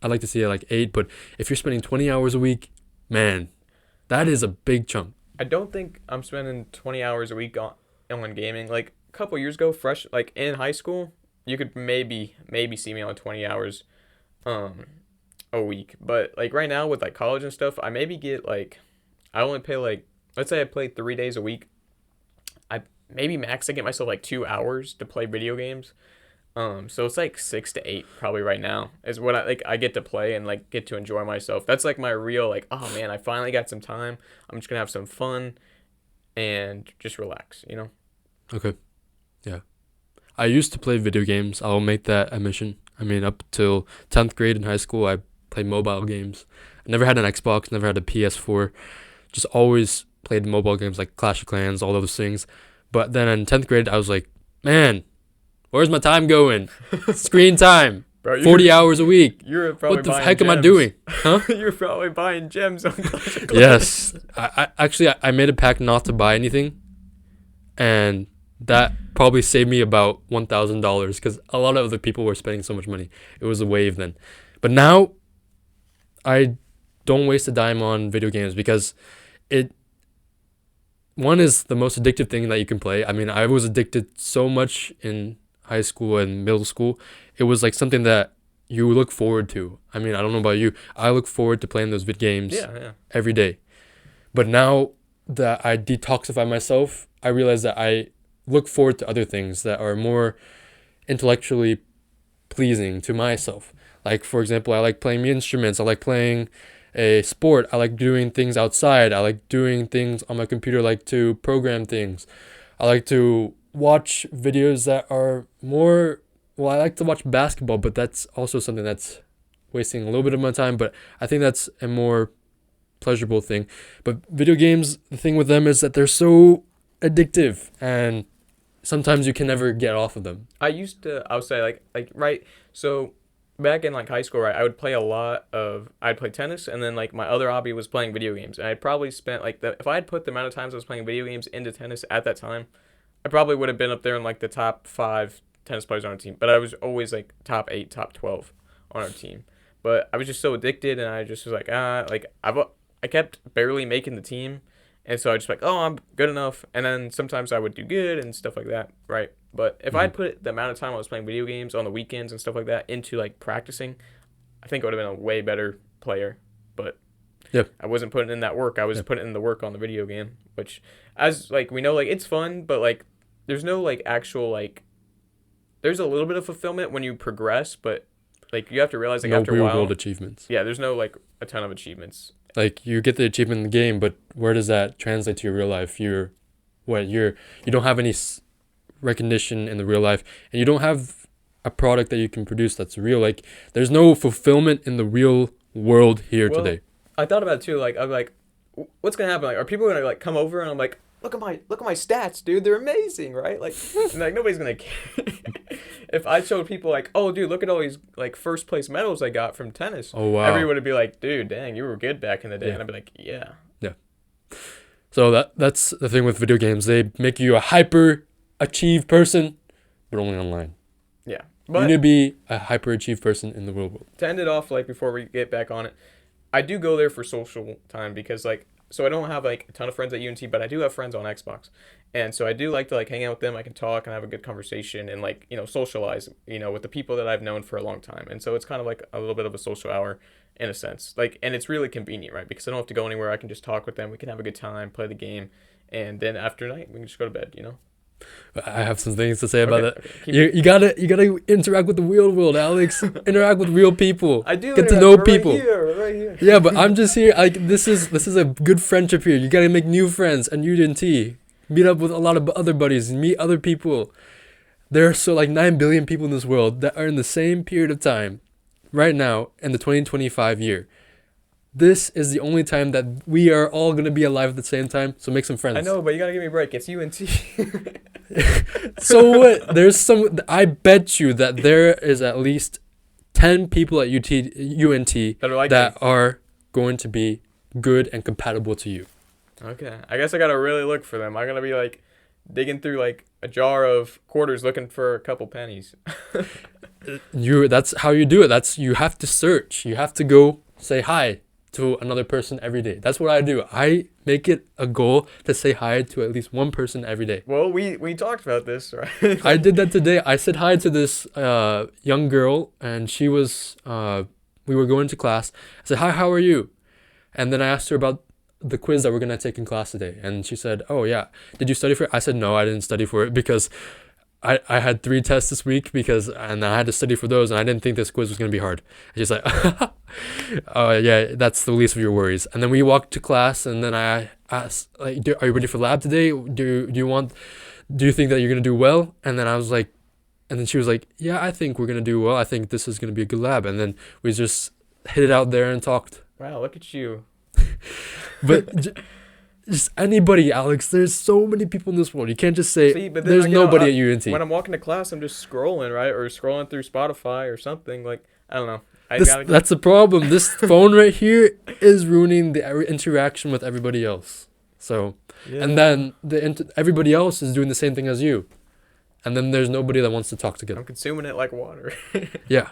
I like to see it 8, but if you're spending 20 hours a week, man, that is a big chunk. I don't think I'm spending 20 hours a week on gaming. A couple years ago, fresh in high school, you could maybe see me on 20 hours a week. But right now with college and stuff, I maybe get I only play let's say I play 3 days a week. I maybe max I get myself 2 hours to play video games. So it's 6 to 8 probably right now is what I get to play and get to enjoy myself. That's my real oh man, I finally got some time. I'm just gonna have some fun and just relax, Okay. Yeah. I used to play video games. I'll make that admission. I mean, up till 10th grade in high school, I played mobile games. I never had an Xbox, never had a PS4. Just always played mobile games like Clash of Clans, all those things. But then in 10th grade, I was like, man, where's my time going? Screen time. Bro, 40 hours a week. You're probably what the buying heck gems. am I doing? Huh? You're probably buying gems on Clash of Clans. Yes. I made a pact not to buy anything. And that probably saved me about $1,000, because a lot of other people were spending so much money. It was a wave then. But now, I don't waste a dime on video games, because one is the most addictive thing that you can play. I mean, I was addicted so much in high school and middle school. It was something that you look forward to. I mean, I don't know about you. I look forward to playing those vid games every day. But now that I detoxify myself, I realize that I look forward to other things that are more intellectually pleasing to myself. Like, for example, I like playing instruments. I like playing a sport. I like doing things outside. I like doing things on my computer, like to program things. I like to watch videos that are more, well, I like to watch basketball, but that's also something that's wasting a little bit of my time, but I think that's a more pleasurable thing. But video games, the thing with them is that they're so addictive, and sometimes you can never get off of them. I would say right. So back in like high school, right, I'd play tennis, and then like my other hobby was playing video games. And I probably spent if I had put the amount of times I was playing video games into tennis at that time, I probably would have been up there in like the top 5 tennis players on our team. But I was always like top 8, top 12 on our team. But I was just so addicted, and I just was like, I kept barely making the team. And so I just like, oh, I'm good enough. And then sometimes I would do good and stuff like that, right? But if I'd put the amount of time I was playing video games on the weekends and stuff like that into like practicing, I think I would have been a way better player. But Yep. I wasn't putting in that work. I was putting in the work on the video game, which, as like we know, like it's fun, but like there's no like actual like there's a little bit of fulfillment when you progress, but like you have to realize like No after a real while, world achievements. yeah, there's no like a ton of achievements. Like, you get the achievement in the game, but where does that translate to your real life? You don't have any recognition in the real life, and you don't have a product that you can produce that's real. Like, there's no fulfillment in the real world here Well, today. I thought about it too. Like I'm like, what's gonna happen? Like, are people gonna like come over and I'm like, look at my stats, dude. They're amazing, right? Like, and, like nobody's gonna care. If I showed people like, oh, dude, look at all these like first place medals I got from tennis. Oh, wow. Everyone would be like, dude, dang, you were good back in the day. Yeah. And I'd be like, yeah. So that's the thing with video games. They make you a hyper achieved person, but only online. Yeah. You But need to be a hyper achieved person in the real world. to end it off, like before we get back on it, I do go there for social time because like so I don't have like a ton of friends at UNT, but I do have friends on Xbox. And so I do like to like hang out with them. I can talk and have a good conversation and like, socialize, with the people that I've known for a long time. And so it's kind of like a little bit of a social hour in a sense. Like, and it's really convenient, right? Because I don't have to go anywhere. I can just talk with them. We can have a good time, play the game, and then after night we can just go to bed. I have some things to say about Okay, that. okay, You gotta interact with the real world, Alex. Interact with real people. I do Get to interact. know We're people. Right here. Yeah, but I'm just here. Like, this is a good friendship here. You gotta make new friends and UNT. Meet up with a lot of other buddies. Meet other people. There are 9 billion people in this world that are in the same period of time, right now in the 2025 year. This is the only time that we are all gonna be alive at the same time. So make some friends. I know, but you gotta give me a break. It's UNT. So what? I bet you that there is at least 10 people at UNT That are like that are going to be good and compatible to you. Okay, I guess I gotta really look for them. I'm gonna be like digging through like a jar of quarters looking for a couple pennies. That's how you do it. You have to search. You have to go say hi to another person every day. That's what I do. I make it a goal to say hi to at least one person every day. Well, we talked about this, right? I did that today. I said hi to this young girl, and she was we were going to class. I said, hi, how are you? And then I asked her about the quiz that we're going to take in class today. And she said, oh, yeah. Did you study for it? I said, no, I didn't study for it because I had 3 tests this week and I had to study for those, and I didn't think this quiz was going to be hard. And she's like, oh, yeah, that's the least of your worries. And then we walked to class, and then I asked, like, are you ready for lab today? Do you think that you're going to do well? And then I was like, and then she was like, yeah, I think we're going to do well. I think this is going to be a good lab. And then we just hit it out there and talked. Wow, look at you. But just anybody, Alex. There's so many people in this world. You can't just say But then, there's like, nobody at UNT. When I'm walking to class, I'm just scrolling, right? Or scrolling through Spotify or something. Like, I don't know. That's the problem. This phone right here is ruining the interaction with everybody else. So, Yeah. and then everybody else is doing the same thing as you. And then there's nobody that wants to talk together. I'm consuming it like water. Yeah.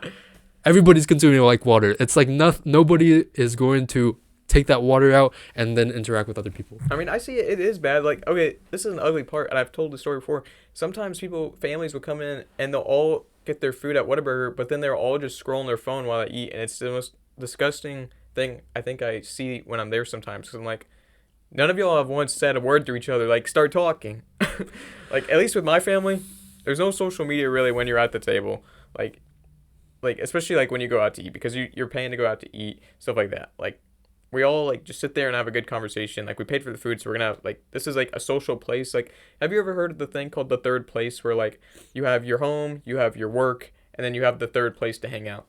Everybody's consuming it like water. It's like nobody is going to take that water out and then interact with other people. I mean, I see it is bad. Like, okay, this is an ugly part, and I've told the story before. Sometimes families will come in, and they'll all get their food at Whataburger, but then they're all just scrolling their phone while they eat, and it's the most disgusting thing I think I see when I'm there sometimes. Because I'm like, none of y'all have once said a word to each other. Like, start talking. Like, at least with my family, there's no social media really when you're at the table. Like like especially like when you go out to eat because you're paying to go out to eat, stuff like that. Like we all like just sit there and have a good conversation. Like we paid for the food, so we're gonna have like this is like a social place. Like have you ever heard of the thing called the third place where like you have your home, you have your work, and then you have the third place to hang out?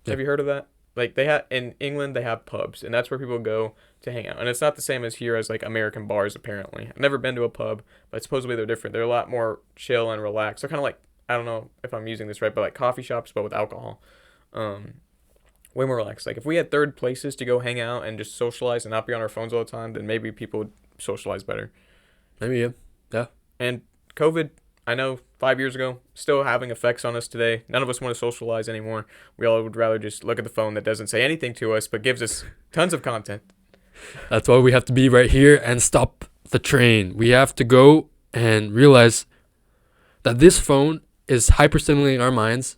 Yeah. Have you heard of that? Like they have in England, they have pubs, and that's where people go to hang out. And it's not the same as here as like American bars. Apparently, I've never been to a pub, but supposedly they're different. They're a lot more chill and relaxed. They're kind of like I don't know if I'm using this right, but like coffee shops, but with alcohol. Um, Way more relaxed. Like if we had third places to go hang out and just socialize and not be on our phones all the time, then maybe people would socialize better. Maybe, yeah. Yeah. And COVID, I know 5 years ago, still having effects on us today. None of us want to socialize anymore. We all would rather just look at the phone that doesn't say anything to us but gives us tons of content. That's why we have to be right here and stop the train. We have to go and realize that this phone is hyperstimulating our minds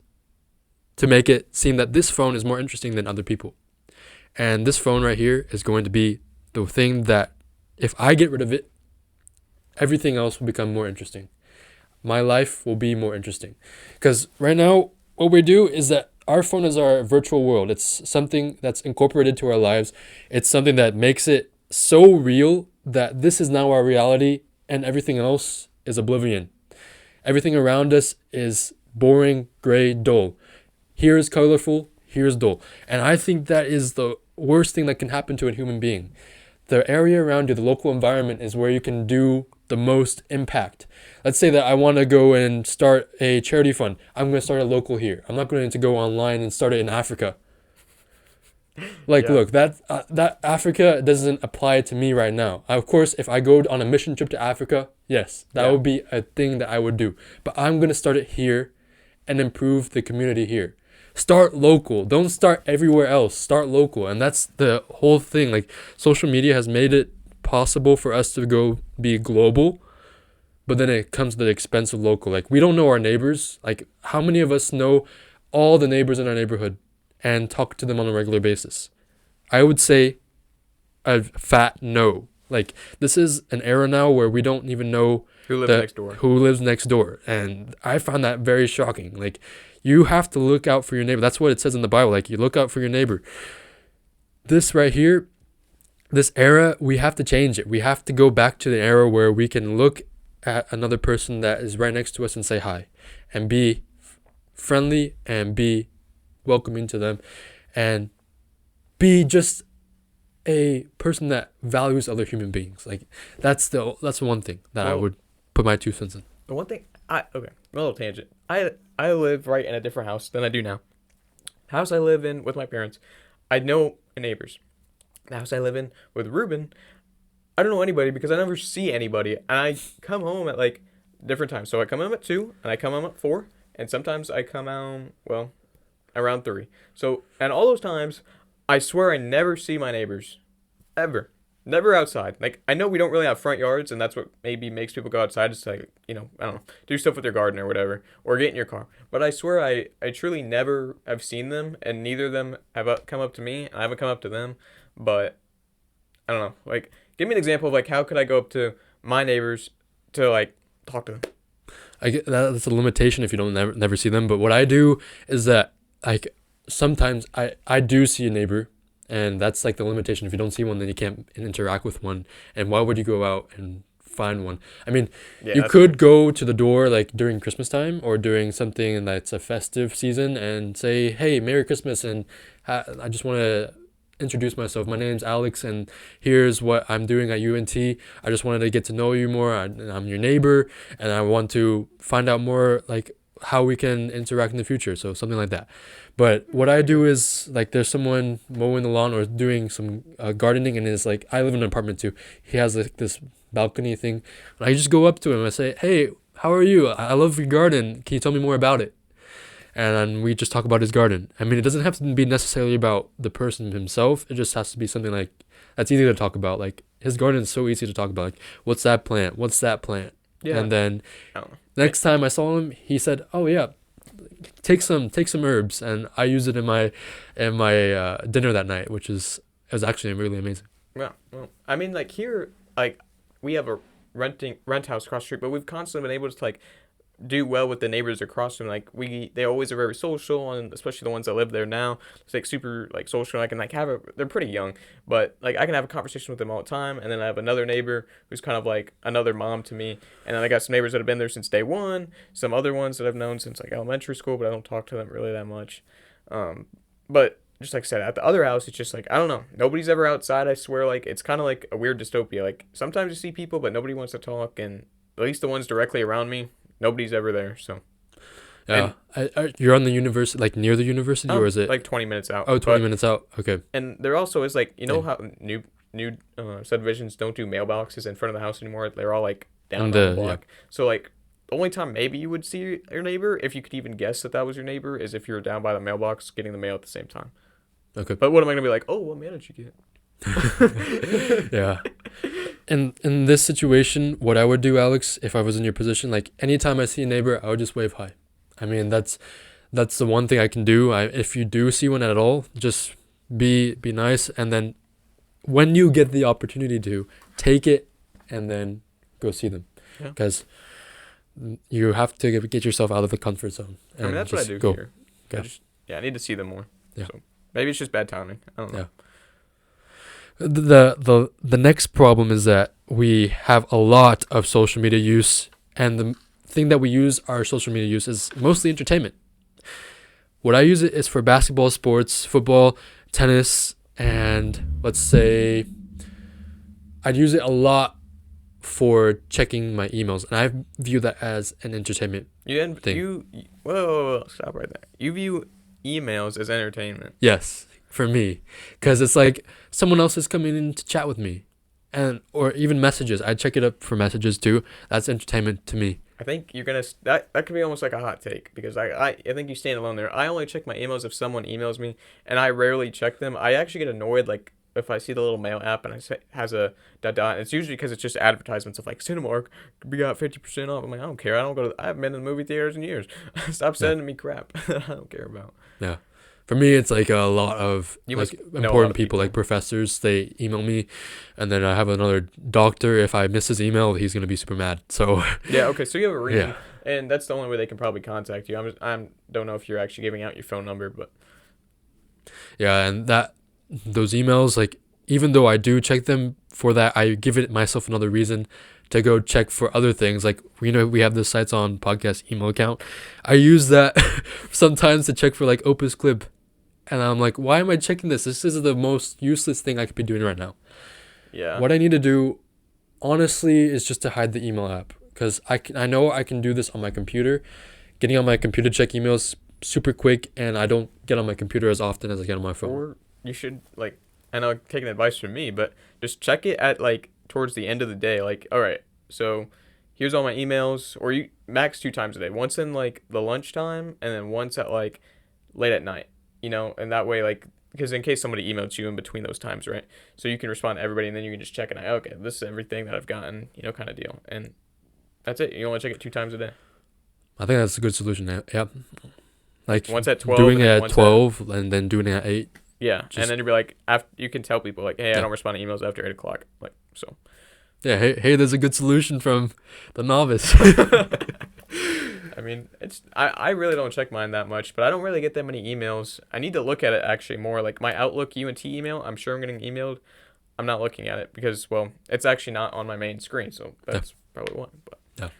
to make it seem that this phone is more interesting than other people. And this phone right here is going to be the thing that if I get rid of it, everything else will become more interesting. My life will be more interesting. Because right now, what we do is that our phone is our virtual world. It's something that's incorporated to our lives. It's something that makes it so real that this is now our reality and everything else is oblivion. Everything around us is boring, gray, dull. Here is colorful, here is dull. And I think that is the worst thing that can happen to a human being. The area around you, the local environment, is where you can do the most impact. Let's say that I want to go and start a charity fund. I'm going to start a local here. I'm not going to go online and start it in Africa. Like, look, that Africa doesn't apply to me right now. Of course, if I go on a mission trip to Africa, yes, that would be a thing that I would do. But I'm going to start it here and improve the community here. Start local. Don't start everywhere else. Start local. And that's the whole thing. Like, social media has made it possible for us to go be global, but then it comes to the expense of local. Like, we don't know our neighbors. Like, how many of us know all the neighbors in our neighborhood and talk to them on a regular basis? I would say a fat no. Like, this is an era now where we don't even know who lives next door. And I found that very shocking. Like, you have to look out for your neighbor. That's what it says in the Bible. Like, you look out for your neighbor. This right here, this era, we have to change it. We have to go back to the era where we can look at another person that is right next to us and say hi and be friendly and be welcoming to them and be just a person that values other human beings. Like, that's the one thing that I would put my 2 cents in. The one thing a little tangent. I live right in a different house than I do now. The house I live in with my parents, I know the neighbors. The house I live in with Ruben, I don't know anybody because I never see anybody. And I come home at like different times. So I come home at 2 and I come home at 4. And sometimes I come home, around 3. So, and all those times, I swear I never see my neighbors. Ever. Never outside. Like, I know we don't really have front yards, and that's what maybe makes people go outside. It's like, I don't know, do stuff with their garden or whatever, or get in your car. But I swear I truly never have seen them, and neither of them have come up to me, and I haven't come up to them. But, I don't know. Like, give me an example of, like, how could I go up to my neighbors to, like, talk to them? I get that's a limitation if you don't never see them. But what I do is that, like, sometimes I do see a neighbor. And that's like the limitation. If you don't see one, then you can't interact with one. And why would you go out and find one? I mean, you could go to the door like during Christmas time or during something that's a festive season and say, hey, Merry Christmas. And I just want to introduce myself. My name's Alex, and here's what I'm doing at UNT. I just wanted to get to know you more. I'm your neighbor, and I want to find out more like how we can interact in the future. So something like that. But what I do is like there's someone mowing the lawn or doing some gardening, and it's like I live in an apartment too. He has like this balcony thing, and I just go up to him and I say, hey, how are you? I love your garden. Can you tell me more about it? And then we just talk about his garden. I mean, it doesn't have to be necessarily about the person himself. It just has to be something like that's easy to talk about. Like his garden is so easy to talk about. Like, what's that plant? What's that plant? Yeah. And then next time I saw him, he said, oh yeah, take some herbs, and I used it in my dinner that night, which is actually really amazing. Yeah, well, I mean, like here, like we have a rent house across the street, but we've constantly been able to like do well with the neighbors across from. Like they always are very social, and especially the ones that live there now, it's like super like social. I can like they're pretty young, but like I can have a conversation with them all the time. And then I have another neighbor who's kind of like another mom to me. And then I got some neighbors that have been there since day one, some other ones that I've known since like elementary school, but I don't talk to them really that much. But just like I said, at the other house, it's just like, I don't know. Nobody's ever outside, I swear. Like, it's kind of like a weird dystopia. Like, sometimes you see people, but nobody wants to talk. And at least the ones directly around me, nobody's ever there. So, Yeah. You're on the university, like near the university, or is it? like 20 minutes out. Oh, 20 minutes out. Okay. And there also is like, you know how new subdivisions don't do mailboxes in front of the house anymore? They're all like down on the block. Yeah. So, like, the only time maybe you would see your neighbor, if you could even guess that was your neighbor, is if you were down by the mailbox getting the mail at the same time. Okay. But what am I going to be like, oh, what mail did you get? Yeah. And in this situation, what I would do, Alex, if I was in your position, like anytime I see a neighbor, I would just wave hi. I mean, that's the one thing I can do. If you do see one at all, just be nice. And then when you get the opportunity to, take it and then go see them. Because you have to get yourself out of the comfort zone. I mean, that's what I do here. I need to see them more. Yeah. So maybe it's just bad timing. I don't know. Yeah. The next problem is that we have a lot of social media use, and the thing that we use our social media use is mostly entertainment. What I use it is for basketball, sports, football, tennis, and let's say I'd use it a lot for checking my emails, and I view that as an entertainment thing. Whoa, stop right there. You view emails as entertainment? Yes. For me, because it's like someone else is coming in to chat with me, or even messages. I check it up for messages too. That's entertainment to me. I think you're gonna that could be almost like a hot take, because I think you stand alone there. I only check my emails if someone emails me, and I rarely check them. I actually get annoyed like if I see the little mail app and it has a ... It's usually because it's just advertisements of like Cinemark, we got 50% off. I'm like, I don't care. I haven't been in the movie theaters in years. Stop sending me crap. I don't care about. Yeah. For me, it's like a lot of important people, like professors. They email me, and then I have another doctor. If I miss his email, he's gonna be super mad. So yeah, okay. So you have a reason, and that's the only way they can probably contact you. I don't know if you're actually giving out your phone number, but yeah, and those emails, like even though I do check them for that, I give it myself another reason to go check for other things. Like, we have the Sites on podcast email account. I use that sometimes to check for like Opus Clip. And I'm like, why am I checking this? This is the most useless thing I could be doing right now. Yeah. What I need to do, honestly, is just to hide the email app. Because I know I can do this on my computer. Getting on my computer to check emails super quick, and I don't get on my computer as often as I get on my phone. Or you should, like, I know taking advice from me, but just check it at, like, towards the end of the day. Like, all right, so here's all my emails. Or you max 2 times a day. Once in, like, the lunchtime, and then once at, like, late at night. And that way, like, because in case somebody emails you in between those times, right? So you can respond to everybody, and then you can just check it out. Okay, this is everything that I've gotten, kind of deal. And that's it. You only check it 2 times a day. I think that's a good solution. Yep. Like, once at 12. Doing it at 12 and then doing it at 8. Yeah, and then you'll be like, you can tell people, like, hey, I don't respond to emails after 8 o'clock. Like, so. Yeah, hey, there's a good solution from the novice. I mean, I really don't check mine that much, but I don't really get that many emails. I need to look at it actually more. Like my Outlook UNT email, I'm sure I'm getting emailed. I'm not looking at it because, well, it's actually not on my main screen, so that's probably one. But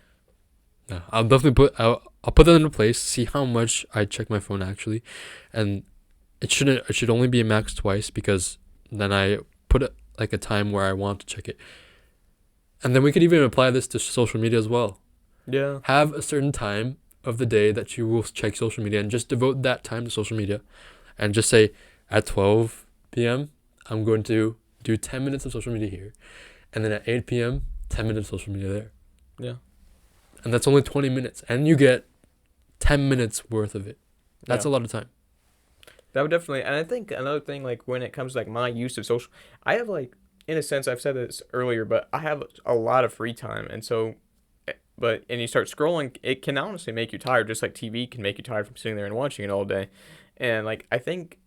yeah, I'll definitely I'll put that into place. See how much I check my phone actually, and it should only be max twice, because then I put it like a time where I want to check it, and then we could even apply this to social media as well. Yeah. Have a certain time of the day that you will check social media, and just devote that time to social media, and just say at 12 p.m. I'm going to do 10 minutes of social media here, and then at 8 p.m. 10 minutes of social media there. Yeah. And that's only 20 minutes, and you get 10 minutes worth of it. That's a lot of time. That would definitely, and I think another thing, like when it comes to like my use of social, I have like, in a sense, I've said this earlier, but I have a lot of free time, and so. And you start scrolling, it can honestly make you tired, just like TV can make you tired from sitting there and watching it all day. And like, I think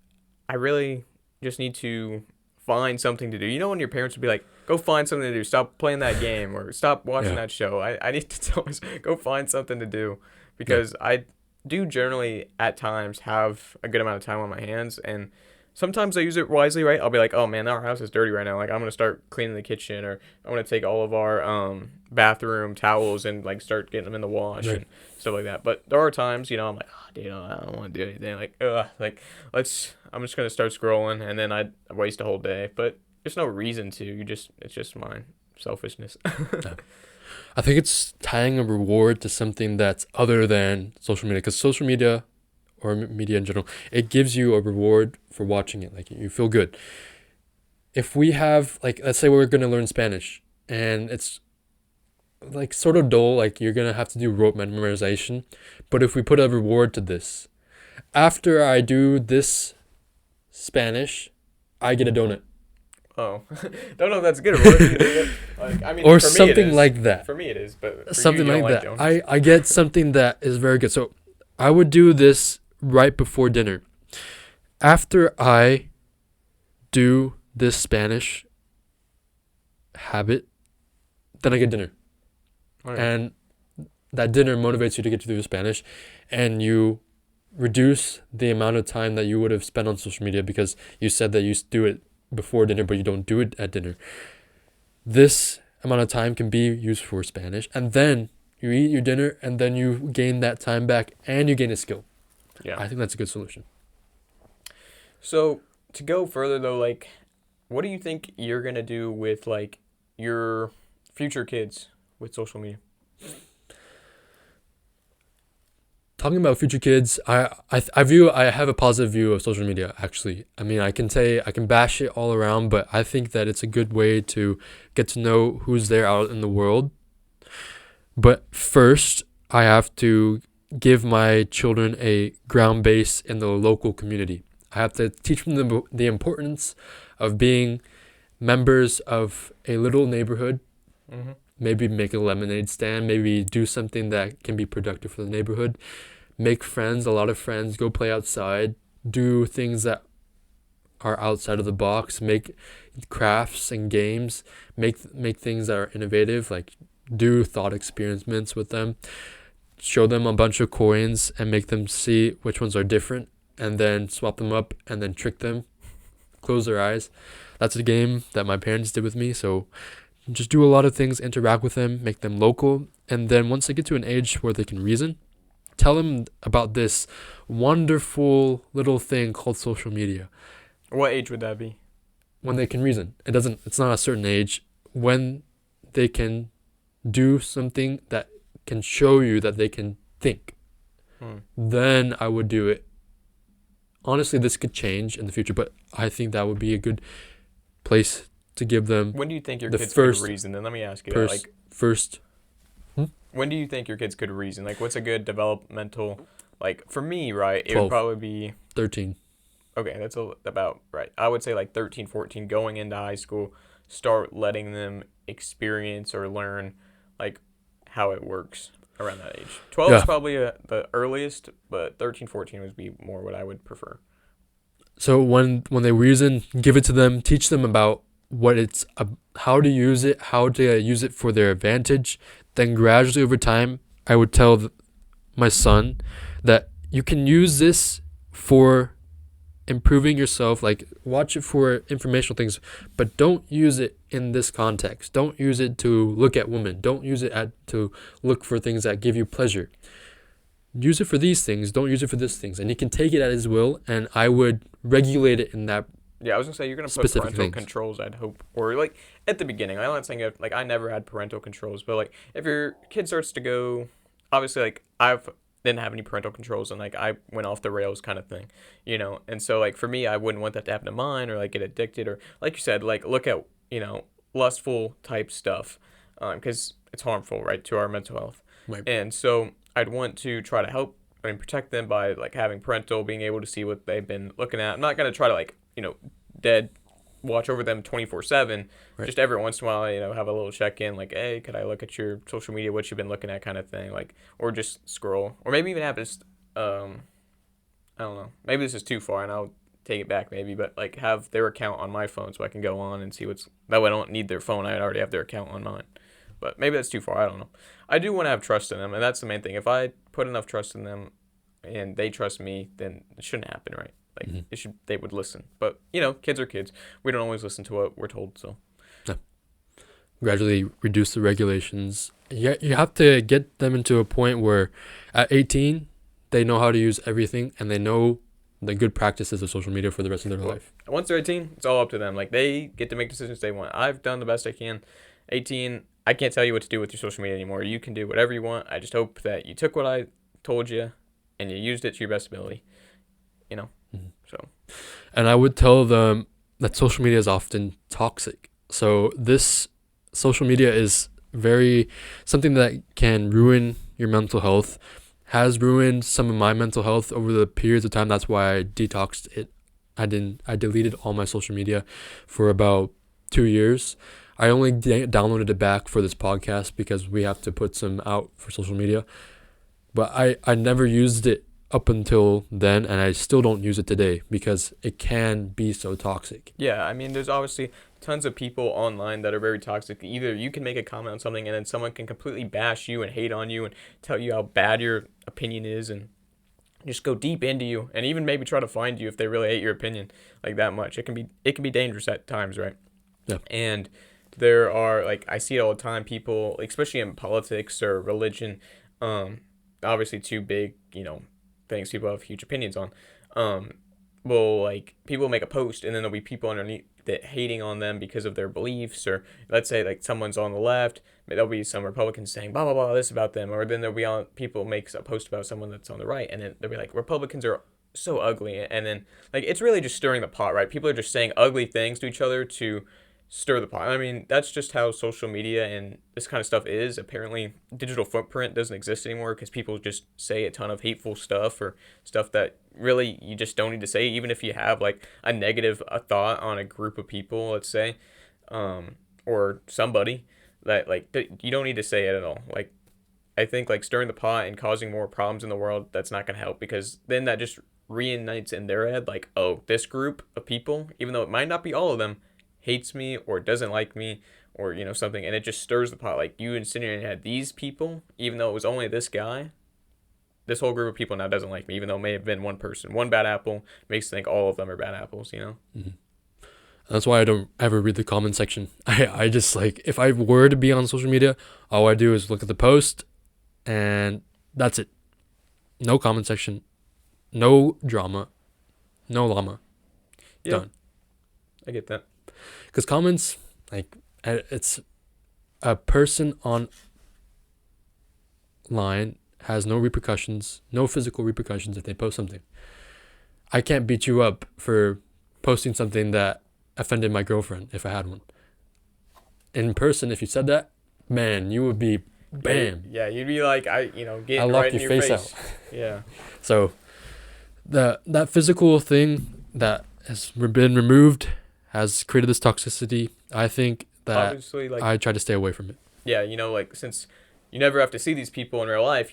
I really just need to find something to do. You know, when your parents would be like, go find something to do, stop playing that game or stop watching Yeah. that show. I need to tell us, go find something to do, because I do generally at times have a good amount of time on my hands, and sometimes I use it wisely, right? I'll be like, oh man, our house is dirty right now. Like, I'm gonna start cleaning the kitchen, or I'm gonna take all of our bathroom towels and like start getting them in the wash Right. and stuff like that. But there are times, I'm like, oh, dude, I don't want to do anything. Like, ugh, like I'm just gonna start scrolling, and then I waste a whole day. But there's no reason to. It's just my selfishness. Yeah. I think it's tying a reward to something that's other than social media, because social media or media in general, it gives you a reward for watching it. Like, you feel good. If we have, like, let's say we're going to learn Spanish and it's like sort of dull, like you're going to have to do rote memorization. But if we put a reward to this, after I do this Spanish, I get a donut. Oh, don't know if that's good or worse. Like, I mean, Or for me it something is. like that. For me it is, but for Something you like don't that. donuts. I get something that is very good. So I would do this right before dinner. After I do this Spanish habit, then I get dinner. Okay. And that dinner motivates you to get to do Spanish, and you reduce the amount of time that you would have spent on social media, because you said that you do it before dinner, but you don't do it at dinner. This amount of time can be used for Spanish, and then you eat your dinner, and then you gain that time back, and you gain a skill. Yeah. I think that's a good solution. So to go further though, like, what do you think you're gonna do with like your future kids with social media? Talking about future kids, I have a positive view of social media, actually. I mean, I can bash it all around, but I think that it's a good way to get to know who's there out in the world. But first, I have to give my children a ground base in the local community. I have to teach them the importance of being members of a little neighborhood. Mm-hmm. Maybe make a lemonade stand, maybe do something that can be productive for the neighborhood. Make friends, a lot of friends, go play outside, do things that are outside of the box, make crafts and games, make things that are innovative, like do thought experiments with them, show them a bunch of coins and make them see which ones are different, and then swap them up and then trick them, close their eyes. That's a game that my parents did with me, so just do a lot of things, interact with them, make them local, and then once they get to an age where they can reason, tell them about this wonderful little thing called social media. What age would that be? When they can reason. It's not a certain age. When they can do something that can show you that they can think, then I would do it. Honestly, this could change in the future, but I think that would be a good place to give them. When do you think your the kids first could reason? Then let me ask you that. Like, first. when do you think your kids could reason? Like, what's a good developmental? Like, for me, right, it 12. would probably be 13. okay. That's about right. I would say like 13, 14, going into high school, start letting them experience or learn like how it works around that age. 12 is probably the earliest, but 13, 14 would be more what I would prefer. So when they reason, give it to them, teach them about what it's, how to use it, how to use it for their advantage. Then gradually over time, I would tell my son that you can use this for improving yourself, like watch it for informational things, but don't use it in this context. Don't use it to look at women. Don't use it to look for things that give you pleasure. Use it for these things. Don't use it for these things. And he can take it at his will, and I would regulate it in that. Yeah, I was gonna say you're gonna put Specific parental things. controls, I'd hope, or like at the beginning. I'm not saying like I never had parental controls, but like if your kid starts to go, obviously like I've didn't have any parental controls and like I went off the rails kind of thing, and so like for me, I wouldn't want that to happen to mine or like get addicted or like you said, like look at lustful type stuff, because it's harmful, right, to our mental health. Right. And so I'd want to try to help and protect them by like having parental, being able to see what they've been looking at. I'm not gonna try to like dead watch over them 24/7. Right. Just every once in a while, have a little check in, like, hey, could I look at your social media, what you've been looking at, kind of thing, like, or just scroll, or maybe even have this. I don't know. Maybe this is too far, and I'll take it back maybe, but like have their account on my phone so I can go on and see that way I don't need their phone. I already have their account on mine. But maybe that's too far. I don't know. I do want to have trust in them, and that's the main thing. If I put enough trust in them and they trust me, then it shouldn't happen, right? Like they would listen. But kids are kids. We don't always listen to what we're told, so. Yeah. Gradually reduce the regulations. You have to get them into a point where at 18 they know how to use everything and they know the good practices of social media for the rest of their life. Once they're 18, it's all up to them. Like they get to make decisions they want. I've done the best I can. 18, I can't tell you what to do with your social media anymore. You can do whatever you want. I just hope that you took what I told you and you used it to your best ability. So. And I would tell them that social media is often toxic. So this social media is something that can ruin your mental health, has ruined some of my mental health over the periods of time. That's why I detoxed it. I deleted all my social media for about 2 years. I only downloaded it back for this podcast because we have to put some out for social media. But I never used it up until then, and I still don't use it today because it can be so toxic. Yeah, I mean, there's obviously tons of people online that are very toxic. Either you can make a comment on something and then someone can completely bash you and hate on you and tell you how bad your opinion is and just go deep into you and even maybe try to find you if they really hate your opinion like that much. It can be dangerous at times, right? Yeah. And there are, like, I see it all the time, people, especially in politics or religion, obviously two big, things people have huge opinions on. Well, like, people make a post and then there'll be people underneath that hating on them because of their beliefs, or let's say like someone's on the left, there'll be some Republicans saying blah blah blah this about them, or then there'll be people makes a post about someone that's on the right, and then they'll be like, Republicans are so ugly, and then like it's really just stirring the pot, right? People are just saying ugly things to each other to stir the pot. I mean, that's just how social media and this kind of stuff is. Apparently, digital footprint doesn't exist anymore because people just say a ton of hateful stuff or stuff that really you just don't need to say, even if you have like a negative thought on a group of people, let's say, or somebody that you don't need to say it at all. Like, I think like stirring the pot and causing more problems in the world, that's not going to help, because then that just reunites in their head like, oh, this group of people, even though it might not be all of them, hates me or doesn't like me or something, and it just stirs the pot. Like, you insinuated had these people, even though it was only this guy, this whole group of people now doesn't like me, even though it may have been one person. One bad apple makes you think all of them are bad apples, Mm-hmm. That's why I don't ever read the comment section. I just, like, if I were to be on social media, all I do is look at the post and that's it. No comment section, no drama, no llama. Yeah, done. I get that. Because comments, like, it's a person online has no repercussions, no physical repercussions if they post something. I can't beat you up for posting something that offended my girlfriend if I had one. In person, if you said that, man, you would be bam. Yeah, you'd be like, getting lock right in your face. Out. Yeah. So that physical thing that has been removed has created this toxicity. I think that obviously, like, I try to stay away from it. Yeah, like, since you never have to see these people in real life,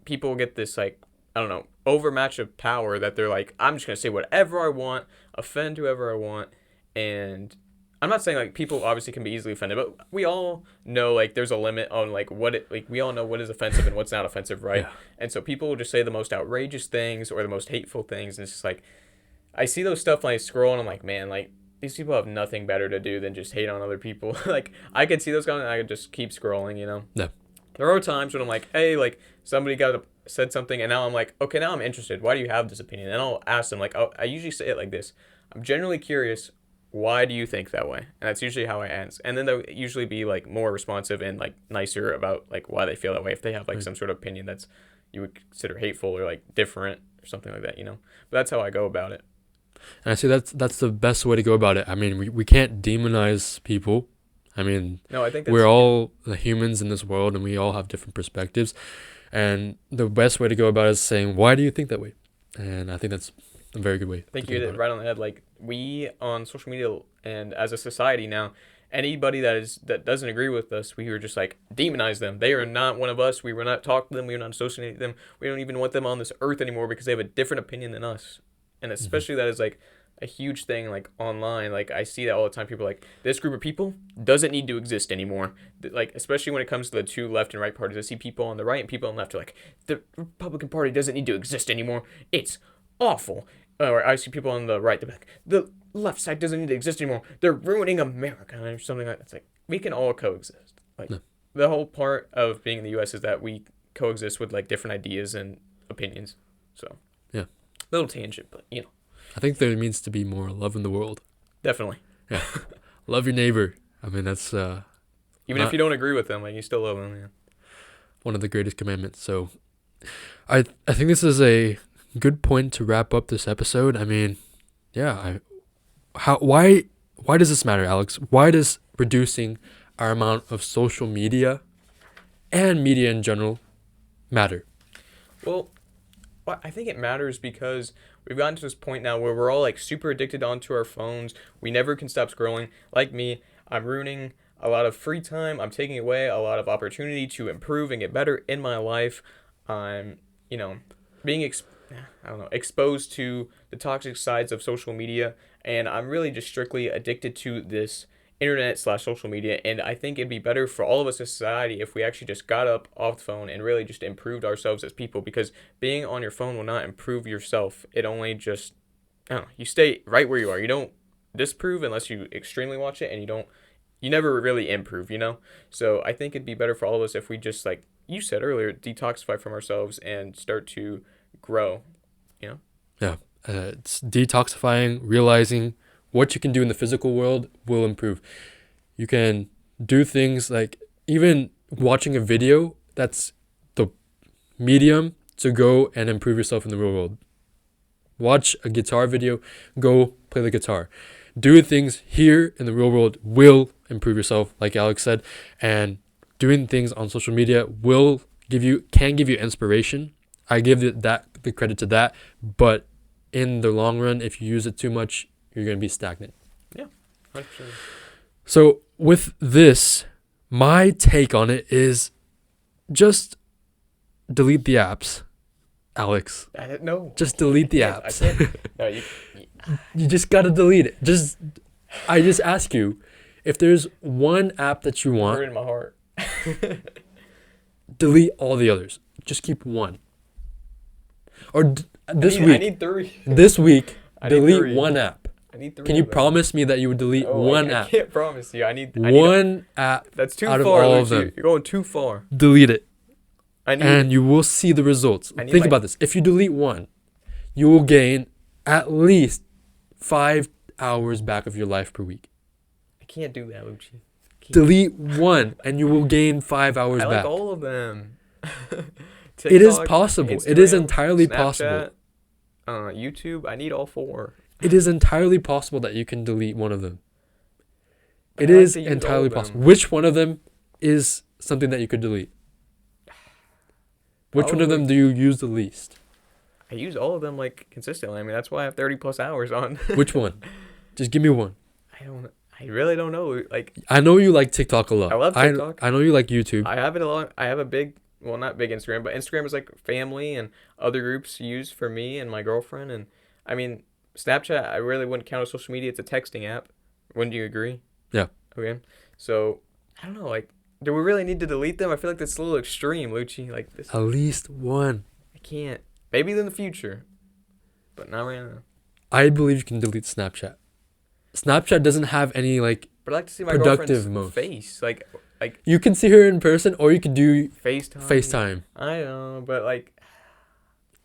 people get this, like, I don't know, overmatch of power that they're like, I'm just gonna say whatever I want, offend whoever I want, and I'm not saying like people obviously can be easily offended, but we all know like there's a limit on like we all know what is offensive and what's not offensive, right? Yeah. And so people will just say the most outrageous things or the most hateful things, and it's just like, I see those stuff when I scroll and I'm like, man, like, these people have nothing better to do than just hate on other people. Like, I could see those comments and I could just keep scrolling, Yeah. There are times when I'm like, hey, like, somebody said something, and now I'm like, okay, now I'm interested. Why do you have this opinion? And I'll ask them, like, I usually say it like this. I'm generally curious, why do you think that way? And that's usually how I answer. And then they'll usually be, like, more responsive and, like, nicer about, like, why they feel that way if they have, like, some sort of opinion that's you would consider hateful or, like, different or something like that, But that's how I go about it. And I say that's the best way to go about it. I mean, we can't demonize people. I mean, no, I think we're all the humans in this world, and we all have different perspectives. And the best way to go about it is saying, why do you think that way? And I think that's a very good way. I think you hit it right on the head. Like, we on social media and as a society now, anybody that doesn't agree with us, we are just like demonize them. They are not one of us. We will not talk to them. We will not associate them. We don't even want them on this earth anymore because they have a different opinion than us. and especially that is like a huge thing like online. Like I see that all the time. People are like, this group of people doesn't need to exist anymore. Like especially when it comes to the two left and right parties, I see people on the right and people on the left are like, the Republican Party doesn't need to exist anymore. It's awful. Or I see people on the right, they're like, the left side doesn't need to exist anymore. They're ruining America or something like that. It's like we can all coexist. Like No. the whole part of being in the U.S. is that we coexist with like different ideas and opinions. So Yeah. little tangent, but you know, I think there needs to be more love in the world. definitely. Yeah. Love your neighbor. I mean, that's Even not if you don't agree with them, like you still love them. Yeah. one of the greatest commandments. So I think this is a good point to wrap up this episode. I mean, yeah, why does this matter, Alex? Why does reducing our amount of social media and media in general matter? Well, I think it matters because we've gotten to this point now where we're all like super addicted onto our phones. We never can stop scrolling. Like me, I'm ruining a lot of free time. I'm taking away a lot of opportunity to improve and get better in my life. I'm, being exposed to the toxic sides of social media, and I'm really just strictly addicted to this internet/social media. And I think it'd be better for all of us as society if we actually just got up off the phone and really just improved ourselves as people, because being on your phone will not improve yourself. It only just, you stay right where you are. You don't disprove unless you extremely watch it, and you never really improve, So I think it'd be better for all of us if we just, like you said earlier, detoxify from ourselves and start to grow, Yeah. It's detoxifying, realizing what you can do in the physical world will improve. You can do things like even watching a video, that's the medium to go and improve yourself in the real world. Watch a guitar video, go play the guitar. Doing things here in the real world will improve yourself, like Alex said, and doing things on social media can give you inspiration. I give the credit to that, but in the long run, if you use it too much, you're going to be stagnant. Yeah, 100%. So with this, my take on it is just delete the apps, Alex. No. Just delete the apps. I can't. No, You just got to delete it. I just ask you, if there's one app that you want, hurt in my heart. delete all the others. Just keep one. Or I need 3. This week, delete 3. one app. I need 3. Can you promise me that you would delete one app? I can't promise you. I need one app. That's too out far. Of all of them. You're going too far. Delete it. And you will see the results. Think about this. If you delete one, you will gain at least 5 hours back of your life per week. I can't do that, Luchi. Delete one, and you will gain 5 hours back. I like all of them. TikTok, it is possible. Instagram, it is entirely Snapchat, possible. YouTube. I need all 4. It is entirely possible that you can delete one of them. But it is entirely possible. Which one of them is something that you could delete? Which one of them do you use the least? I use all of them like consistently. I mean, that's why I have 30+ hours on. Which one? Just give me one. I really don't know. Like, I know you like TikTok a lot. I love TikTok. I know you like YouTube. I have it a lot. I have a big, well, not big Instagram, but Instagram is like family and other groups use for me and my girlfriend. And I mean, Snapchat, I really wouldn't count as social media. It's a texting app. Wouldn't you agree? Yeah. Okay. So I don't know. Like, do we really need to delete them? I feel like that's a little extreme, Luchi. Like this. At least one. I can't. Maybe in the future, but not right now. I believe you can delete Snapchat. Snapchat doesn't have any But I like to see my productive girlfriend's face. Like you can see her in person, or you can do FaceTime. I know, but like,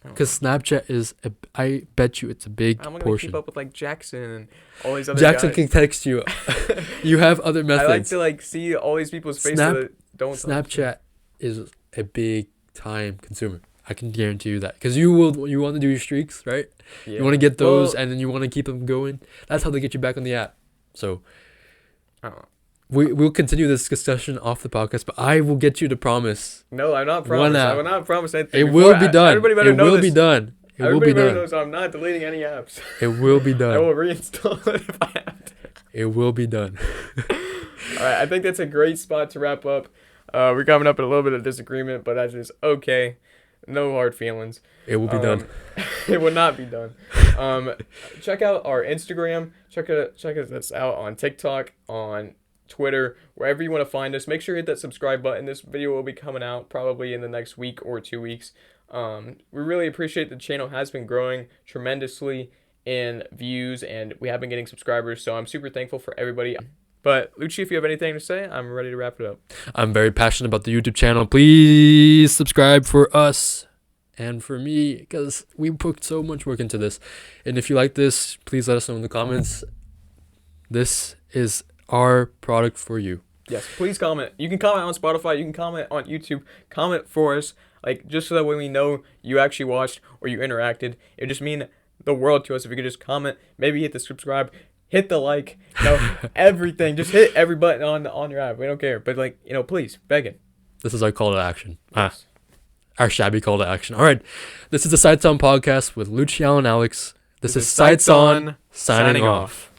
because Snapchat is, I bet you it's a big portion. I'm gonna keep up with like Jackson and all these other Jackson guys. Can text you. You have other methods. I like to like see all these people's faces that don't. Snapchat is a big time consumer. I can guarantee you that, because you want to do your streaks, right? Yeah. You want to get those, and then you want to keep them going. That's how they get you back on the app. So, we'll continue this discussion off the podcast, but I will get you to promise. No, I'm not promising. I will not promise anything. It will be done. Everybody better know this. It will be done. It will be done. Knows I'm not deleting any apps. It will be done. I will reinstall it if I have to. It will be done. All right, I think that's a great spot to wrap up. We're coming up in a little bit of disagreement, but that's just okay. No hard feelings. It will be done. It will not be done. Check out our Instagram. Check us out on TikTok, on Twitter, wherever you want to find us. Make sure you hit that subscribe button. This video will be coming out probably in the next week or 2 weeks. We really appreciate the channel has been growing tremendously in views, and we have been getting subscribers, so I'm super thankful for everybody. But Luchi, if you have anything to say, I'm ready to wrap it up. I'm very passionate about the YouTube channel. Please subscribe for us and for me, because we put so much work into this. And if you like this, please let us know in the comments. This is our product for you. Yes, please comment. You can comment on Spotify. You can comment on YouTube. Comment for us, like, just so that when we know you actually watched or you interacted, it would just mean the world to us if you could just comment. Maybe hit the subscribe, hit the like, everything. Just hit every button on your app. We don't care. But, like, please, begging. This is our call to action. Yes. Our shabby call to action. All right. This is the Sights On podcast with Luchi and Alex. This is Sights On, signing off.